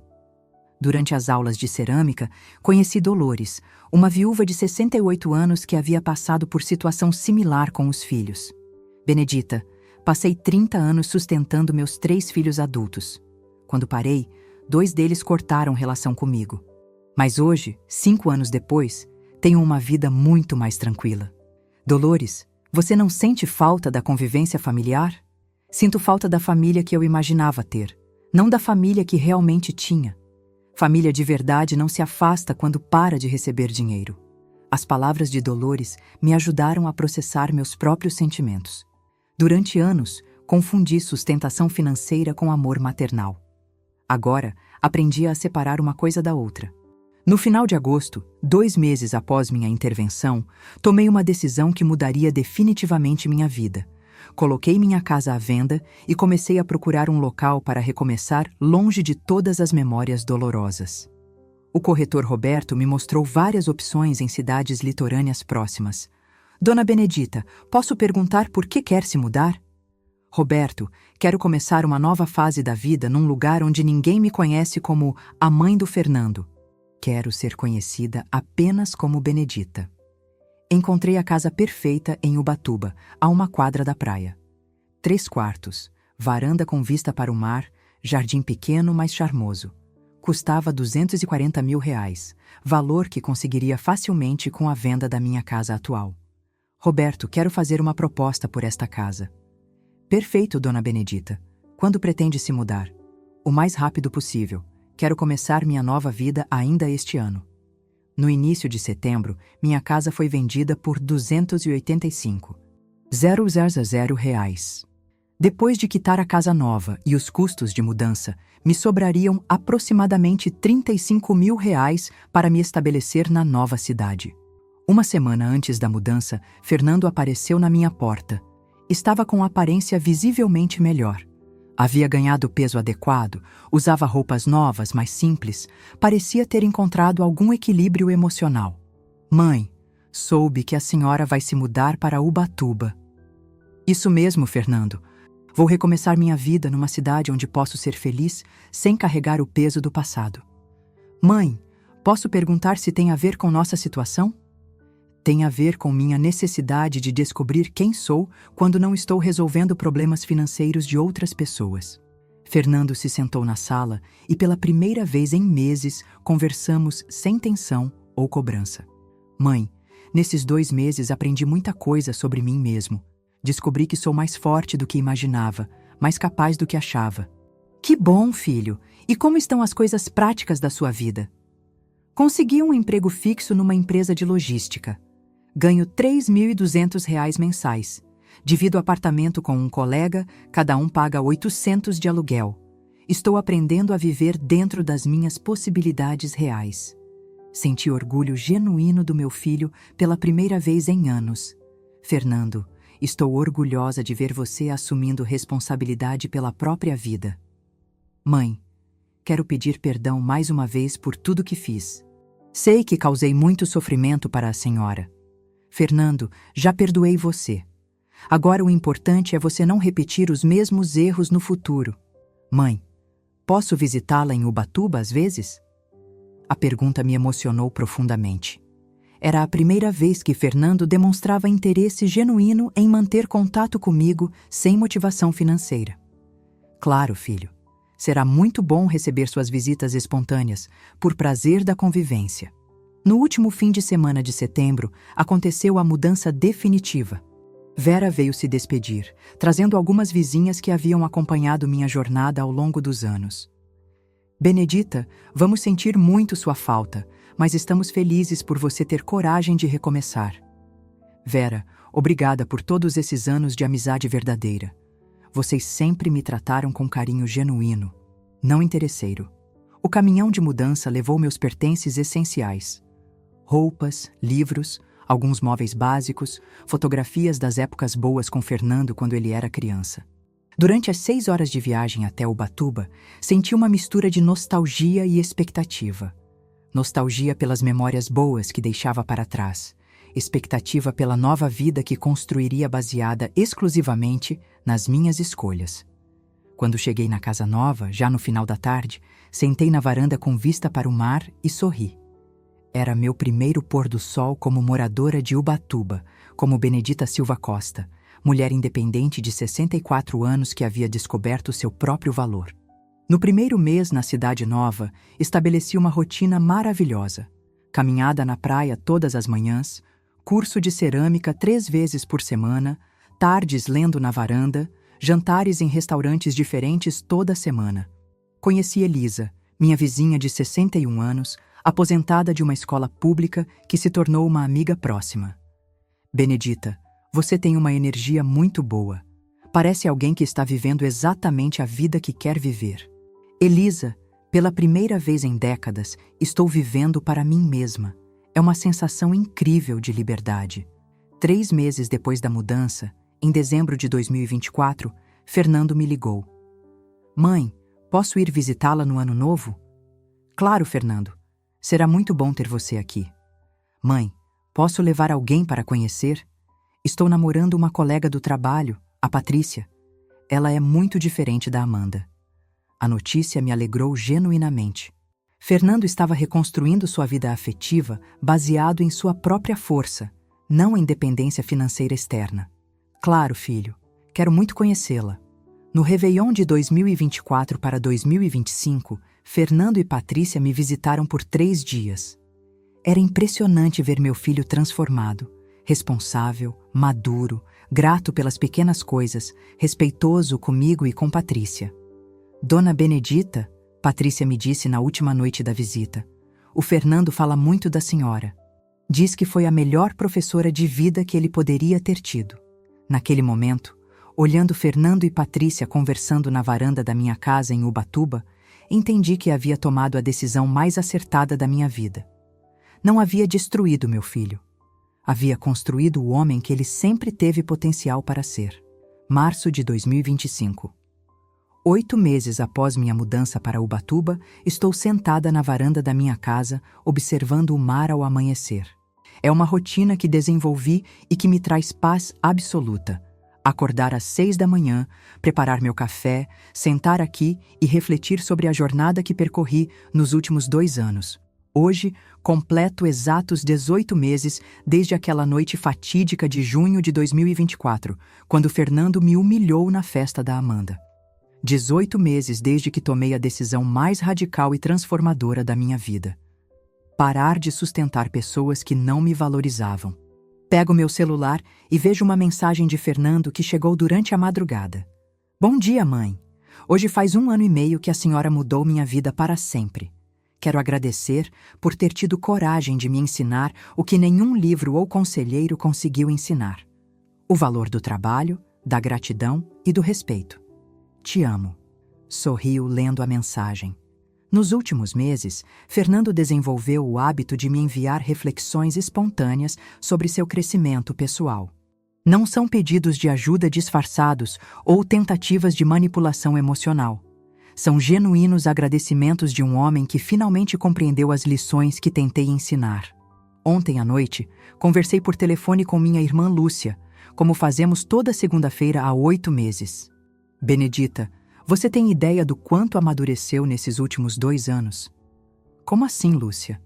Durante as aulas de cerâmica, conheci Dolores, uma viúva de 68 anos que havia passado por situação similar com os filhos. Benedita, passei 30 anos sustentando meus 3 filhos adultos. Quando parei, 2 deles cortaram relação comigo. Mas hoje, 5 anos depois, tenho uma vida muito mais tranquila. Dolores, você não sente falta da convivência familiar? Sinto falta da família que eu imaginava ter, não da família que realmente tinha. Família de verdade não se afasta quando para de receber dinheiro. As palavras de Dolores me ajudaram a processar meus próprios sentimentos. Durante anos, confundi sustentação financeira com amor maternal. Agora, aprendi a separar uma coisa da outra. No final de agosto, 2 meses após minha intervenção, tomei uma decisão que mudaria definitivamente minha vida. Coloquei minha casa à venda e comecei a procurar um local para recomeçar longe de todas as memórias dolorosas. O corretor Roberto me mostrou várias opções em cidades litorâneas próximas. Dona Benedita, posso perguntar por que quer se mudar? Roberto, quero começar uma nova fase da vida num lugar onde ninguém me conhece como a mãe do Fernando. Quero ser conhecida apenas como Benedita. Encontrei a casa perfeita em Ubatuba, a 1 quadra da praia. 3 quartos, varanda com vista para o mar, jardim pequeno, mas charmoso. Custava R$ 240 mil, valor que conseguiria facilmente com a venda da minha casa atual. Roberto, quero fazer uma proposta por esta casa. Perfeito, Dona Benedita. Quando pretende se mudar? O mais rápido possível. Quero começar minha nova vida ainda este ano. No início de setembro, minha casa foi vendida por R$ 285.000 reais. Depois de quitar a casa nova e os custos de mudança, me sobrariam aproximadamente R$ 35 mil para me estabelecer na nova cidade. Uma semana antes da mudança, Fernando apareceu na minha porta. Estava com aparência visivelmente melhor. Havia ganhado o peso adequado, usava roupas novas, mais simples, parecia ter encontrado algum equilíbrio emocional. Mãe, soube que a senhora vai se mudar para Ubatuba. Isso mesmo, Fernando. Vou recomeçar minha vida numa cidade onde posso ser feliz sem carregar o peso do passado. Mãe, posso perguntar se tem a ver com nossa situação? Tem a ver com minha necessidade de descobrir quem sou quando não estou resolvendo problemas financeiros de outras pessoas. Fernando se sentou na sala e pela primeira vez em meses conversamos sem tensão ou cobrança. Mãe, nesses 2 meses aprendi muita coisa sobre mim mesmo. Descobri que sou mais forte do que imaginava, mais capaz do que achava. Que bom, filho! E como estão as coisas práticas da sua vida? Consegui um emprego fixo numa empresa de logística. Ganho R$ 3.200 mensais. Divido apartamento com um colega, cada um paga 800 de aluguel. Estou aprendendo a viver dentro das minhas possibilidades reais. Senti orgulho genuíno do meu filho pela primeira vez em anos. Fernando, estou orgulhosa de ver você assumindo responsabilidade pela própria vida. Mãe, quero pedir perdão mais uma vez por tudo que fiz. Sei que causei muito sofrimento para a senhora. Fernando, já perdoei você. Agora o importante é você não repetir os mesmos erros no futuro. Mãe, posso visitá-la em Ubatuba às vezes? A pergunta me emocionou profundamente. Era a primeira vez que Fernando demonstrava interesse genuíno em manter contato comigo sem motivação financeira. Claro, filho. Será muito bom receber suas visitas espontâneas, por prazer da convivência. No último fim de semana de setembro, aconteceu a mudança definitiva. Vera veio se despedir, trazendo algumas vizinhas que haviam acompanhado minha jornada ao longo dos anos. Benedita, vamos sentir muito sua falta, mas estamos felizes por você ter coragem de recomeçar. Vera, obrigada por todos esses anos de amizade verdadeira. Vocês sempre me trataram com carinho genuíno, não interesseiro. O caminhão de mudança levou meus pertences essenciais. Roupas, livros, alguns móveis básicos, fotografias das épocas boas com Fernando quando ele era criança. Durante as 6 horas de viagem até Ubatuba, senti uma mistura de nostalgia e expectativa. Nostalgia pelas memórias boas que deixava para trás, expectativa pela nova vida que construiria baseada exclusivamente nas minhas escolhas. Quando cheguei na casa nova, já no final da tarde, sentei na varanda com vista para o mar e sorri. Era meu primeiro pôr do sol como moradora de Ubatuba, como Benedita Silva Costa, mulher independente de 64 anos que havia descoberto seu próprio valor. No primeiro mês na cidade nova, estabeleci uma rotina maravilhosa. Caminhada na praia todas as manhãs, curso de cerâmica 3 vezes por semana, tardes lendo na varanda, jantares em restaurantes diferentes toda semana. Conheci Elisa, minha vizinha de 61 anos, aposentada de uma escola pública que se tornou uma amiga próxima. Benedita, você tem uma energia muito boa. Parece alguém que está vivendo exatamente a vida que quer viver. Elisa, pela primeira vez em décadas, estou vivendo para mim mesma. É uma sensação incrível de liberdade. 3 meses depois da mudança, em dezembro de 2024, Fernando me ligou. Mãe, posso ir visitá-la no ano novo? Claro, Fernando. Será muito bom ter você aqui. Mãe, posso levar alguém para conhecer? Estou namorando uma colega do trabalho, a Patrícia. Ela é muito diferente da Amanda. A notícia me alegrou genuinamente. Fernando estava reconstruindo sua vida afetiva baseado em sua própria força, não em dependência financeira externa. Claro, filho, quero muito conhecê-la. No Réveillon de 2024 para 2025, Fernando e Patrícia me visitaram por 3 dias. Era impressionante ver meu filho transformado, responsável, maduro, grato pelas pequenas coisas, respeitoso comigo e com Patrícia. Dona Benedita, Patrícia me disse na última noite da visita, o Fernando fala muito da senhora. Diz que foi a melhor professora de vida que ele poderia ter tido. Naquele momento, olhando Fernando e Patrícia conversando na varanda da minha casa em Ubatuba, entendi que havia tomado a decisão mais acertada da minha vida. Não havia destruído meu filho. Havia construído o homem que ele sempre teve potencial para ser. Março de 2025. 8 meses após minha mudança para Ubatuba, estou sentada na varanda da minha casa, observando o mar ao amanhecer. É uma rotina que desenvolvi e que me traz paz absoluta. Acordar às 6 da manhã, preparar meu café, sentar aqui e refletir sobre a jornada que percorri nos últimos 2 anos. Hoje, completo exatos 18 meses desde aquela noite fatídica de junho de 2024, quando Fernando me humilhou na festa da Amanda. 18 meses desde que tomei a decisão mais radical e transformadora da minha vida. Parar de sustentar pessoas que não me valorizavam. Pego meu celular e vejo uma mensagem de Fernando que chegou durante a madrugada. Bom dia, mãe. Hoje faz 1 ano e meio que a senhora mudou minha vida para sempre. Quero agradecer por ter tido coragem de me ensinar o que nenhum livro ou conselheiro conseguiu ensinar. O valor do trabalho, da gratidão e do respeito. Te amo. Sorriu lendo a mensagem. Nos últimos meses, Fernando desenvolveu o hábito de me enviar reflexões espontâneas sobre seu crescimento pessoal. Não são pedidos de ajuda disfarçados ou tentativas de manipulação emocional. São genuínos agradecimentos de um homem que finalmente compreendeu as lições que tentei ensinar. Ontem à noite, conversei por telefone com minha irmã Lúcia, como fazemos toda segunda-feira há 8 meses. Benedita, você tem ideia do quanto amadureceu nesses últimos 2 anos? Como assim, Lúcia?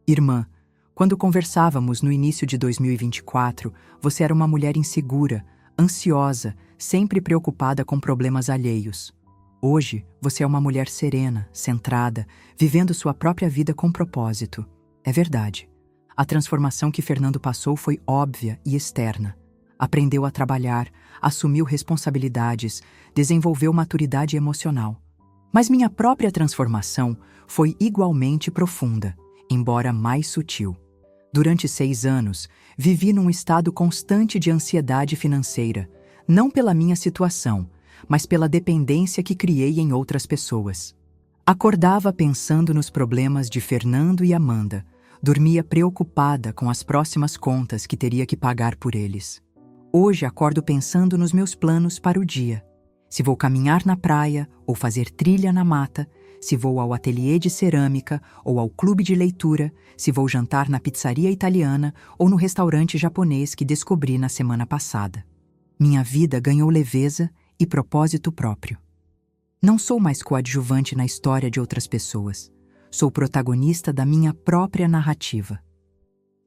Irmã, quando conversávamos no início de 2024, você era uma mulher insegura, ansiosa, sempre preocupada com problemas alheios. Hoje, você é uma mulher serena, centrada, vivendo sua própria vida com propósito. É verdade. A transformação que Fernando passou foi óbvia e externa. Aprendeu a trabalhar, assumiu responsabilidades, desenvolveu maturidade emocional. Mas minha própria transformação foi igualmente profunda, embora mais sutil. Durante 6 anos, vivi num estado constante de ansiedade financeira, não pela minha situação, mas pela dependência que criei em outras pessoas. Acordava pensando nos problemas de Fernando e Amanda, dormia preocupada com as próximas contas que teria que pagar por eles. Hoje acordo pensando nos meus planos para o dia. Se vou caminhar na praia ou fazer trilha na mata, se vou ao ateliê de cerâmica ou ao clube de leitura, se vou jantar na pizzaria italiana ou no restaurante japonês que descobri na semana passada. Minha vida ganhou leveza e propósito próprio. Não sou mais coadjuvante na história de outras pessoas. Sou protagonista da minha própria narrativa.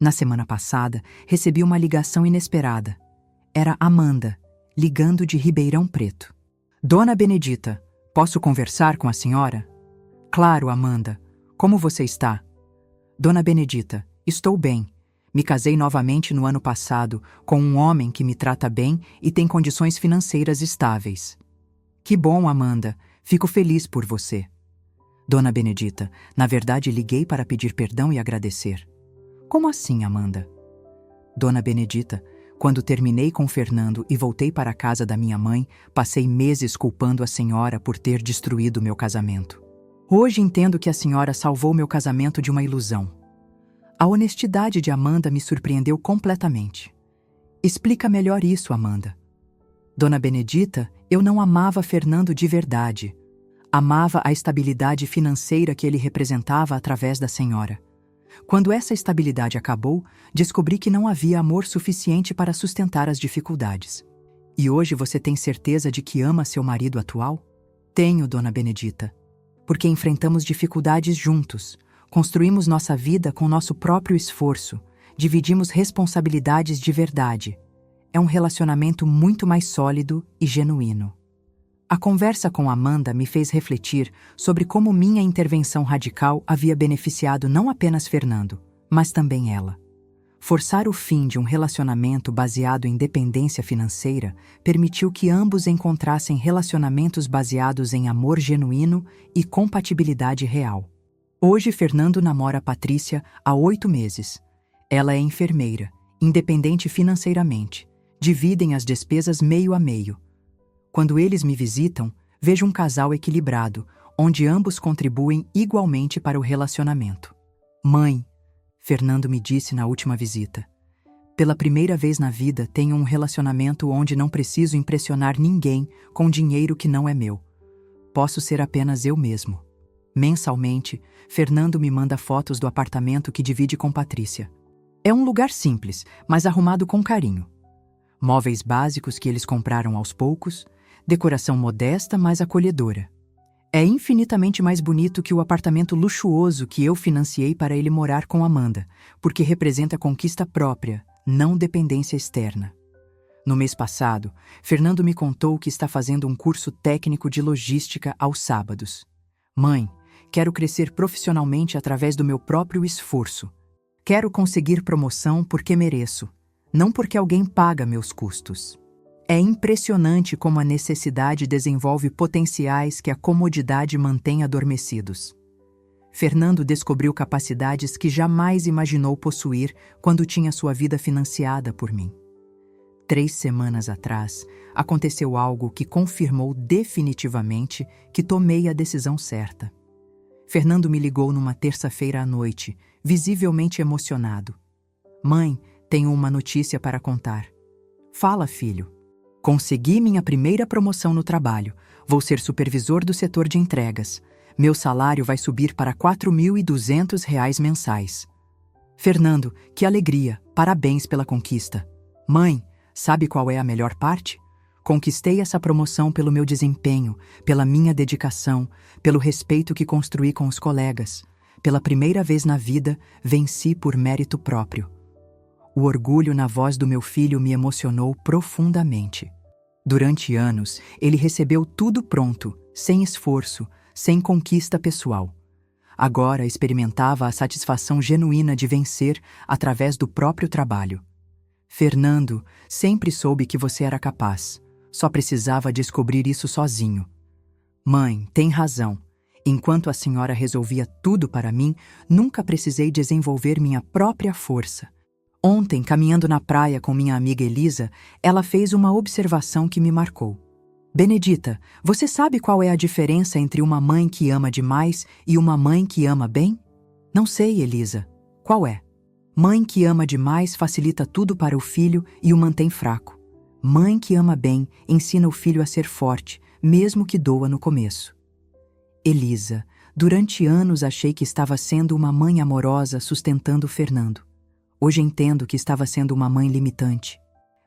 Na semana passada, recebi uma ligação inesperada. Era Amanda, ligando de Ribeirão Preto. Dona Benedita, posso conversar com a senhora? Claro, Amanda. Como você está? Dona Benedita, estou bem. Me casei novamente no ano passado com um homem que me trata bem e tem condições financeiras estáveis. Que bom, Amanda. Fico feliz por você. Dona Benedita, na verdade liguei para pedir perdão e agradecer. Como assim, Amanda? Dona Benedita, quando terminei com Fernando e voltei para a casa da minha mãe, passei meses culpando a senhora por ter destruído meu casamento. Hoje entendo que a senhora salvou meu casamento de uma ilusão. A honestidade de Amanda me surpreendeu completamente. Explica melhor isso, Amanda. Dona Benedita, eu não amava Fernando de verdade. Amava a estabilidade financeira que ele representava através da senhora. Quando essa estabilidade acabou, descobri que não havia amor suficiente para sustentar as dificuldades. E hoje você tem certeza de que ama seu marido atual? Tenho, Dona Benedita. Porque enfrentamos dificuldades juntos, construímos nossa vida com nosso próprio esforço, dividimos responsabilidades de verdade. É um relacionamento muito mais sólido e genuíno. A conversa com Amanda me fez refletir sobre como minha intervenção radical havia beneficiado não apenas Fernando, mas também ela. Forçar o fim de um relacionamento baseado em dependência financeira permitiu que ambos encontrassem relacionamentos baseados em amor genuíno e compatibilidade real. Hoje, Fernando namora Patrícia há 8 meses. Ela é enfermeira, independente financeiramente. Dividem as despesas meio a meio. Quando eles me visitam, vejo um casal equilibrado, onde ambos contribuem igualmente para o relacionamento. Mãe, Fernando me disse na última visita, pela primeira vez na vida tenho um relacionamento onde não preciso impressionar ninguém com dinheiro que não é meu. Posso ser apenas eu mesmo. Mensalmente, Fernando me manda fotos do apartamento que divide com Patrícia. É um lugar simples, mas arrumado com carinho. Móveis básicos que eles compraram aos poucos, decoração modesta, mas acolhedora. É infinitamente mais bonito que o apartamento luxuoso que eu financiei para ele morar com Amanda, porque representa conquista própria, não dependência externa. No mês passado, Fernando me contou que está fazendo um curso técnico de logística aos sábados. Mãe, quero crescer profissionalmente através do meu próprio esforço. Quero conseguir promoção porque mereço, não porque alguém paga meus custos. É impressionante como a necessidade desenvolve potenciais que a comodidade mantém adormecidos. Fernando descobriu capacidades que jamais imaginou possuir quando tinha sua vida financiada por mim. 3 semanas atrás, aconteceu algo que confirmou definitivamente que tomei a decisão certa. Fernando me ligou numa terça-feira à noite, visivelmente emocionado. Mãe, tenho uma notícia para contar. Fala, filho. Consegui minha primeira promoção no trabalho. Vou ser supervisor do setor de entregas. Meu salário vai subir para R$ 4.200 mensais. Fernando, que alegria! Parabéns pela conquista. Mãe, sabe qual é a melhor parte? Conquistei essa promoção pelo meu desempenho, pela minha dedicação, pelo respeito que construí com os colegas. Pela primeira vez na vida, venci por mérito próprio. O orgulho na voz do meu filho me emocionou profundamente. Durante anos, ele recebeu tudo pronto, sem esforço, sem conquista pessoal. Agora experimentava a satisfação genuína de vencer através do próprio trabalho. Fernando, sempre soube que você era capaz. Só precisava descobrir isso sozinho. Mãe, tem razão. Enquanto a senhora resolvia tudo para mim, nunca precisei desenvolver minha própria força. Ontem, caminhando na praia com minha amiga Elisa, ela fez uma observação que me marcou. Benedita, você sabe qual é a diferença entre uma mãe que ama demais e uma mãe que ama bem? Não sei, Elisa. Qual é? Mãe que ama demais facilita tudo para o filho e o mantém fraco. Mãe que ama bem ensina o filho a ser forte, mesmo que doa no começo. Elisa, durante anos achei que estava sendo uma mãe amorosa sustentando Fernando. Hoje entendo que estava sendo uma mãe limitante.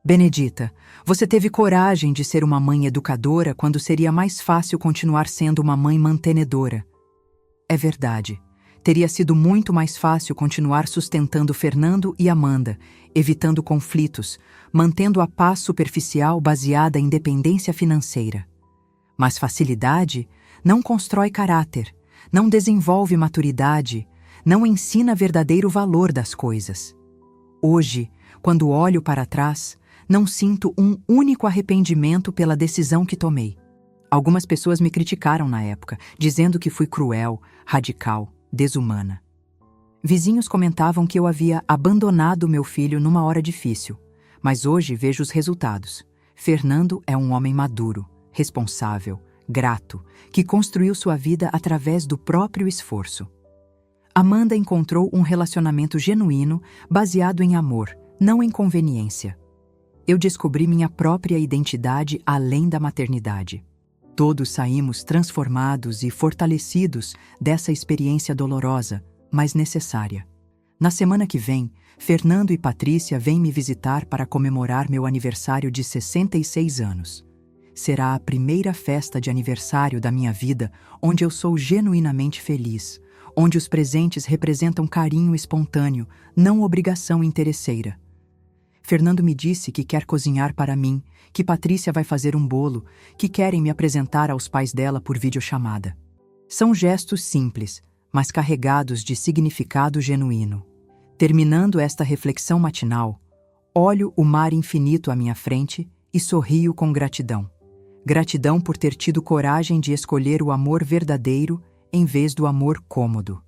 Benedita, você teve coragem de ser uma mãe educadora quando seria mais fácil continuar sendo uma mãe mantenedora. É verdade. Teria sido muito mais fácil continuar sustentando Fernando e Amanda, evitando conflitos, mantendo a paz superficial baseada em dependência financeira. Mas facilidade não constrói caráter, não desenvolve maturidade, não ensina verdadeiro valor das coisas. Hoje, quando olho para trás, não sinto um único arrependimento pela decisão que tomei. Algumas pessoas me criticaram na época, dizendo que fui cruel, radical, desumana. Vizinhos comentavam que eu havia abandonado meu filho numa hora difícil, mas hoje vejo os resultados. Fernando é um homem maduro, responsável, grato, que construiu sua vida através do próprio esforço. Amanda encontrou um relacionamento genuíno, baseado em amor, não em conveniência. Eu descobri minha própria identidade além da maternidade. Todos saímos transformados e fortalecidos dessa experiência dolorosa, mas necessária. Na semana que vem, Fernando e Patrícia vêm me visitar para comemorar meu aniversário de 66 anos. Será a primeira festa de aniversário da minha vida onde eu sou genuinamente feliz, onde os presentes representam carinho espontâneo, não obrigação interesseira. Fernando me disse que quer cozinhar para mim, que Patrícia vai fazer um bolo, que querem me apresentar aos pais dela por videochamada. São gestos simples, mas carregados de significado genuíno. Terminando esta reflexão matinal, olho o mar infinito à minha frente e sorrio com gratidão. Gratidão por ter tido coragem de escolher o amor verdadeiro em vez do amor cômodo.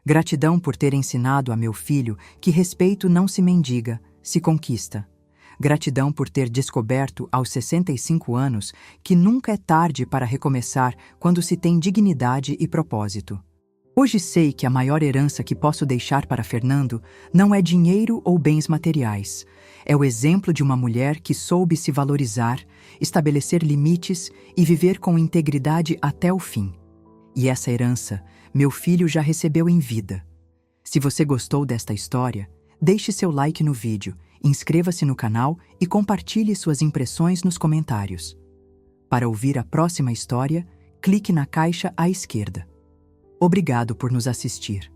Gratidão por ter ensinado a meu filho que respeito não se mendiga, se conquista. Gratidão por ter descoberto aos 65 anos que nunca é tarde para recomeçar quando se tem dignidade e propósito. Hoje sei que a maior herança que posso deixar para Fernando não é dinheiro ou bens materiais. É o exemplo de uma mulher que soube se valorizar, estabelecer limites e viver com integridade até o fim. E essa herança, meu filho já recebeu em vida. Se você gostou desta história, deixe seu like no vídeo, inscreva-se no canal e compartilhe suas impressões nos comentários. Para ouvir a próxima história, clique na caixa à esquerda. Obrigado por nos assistir.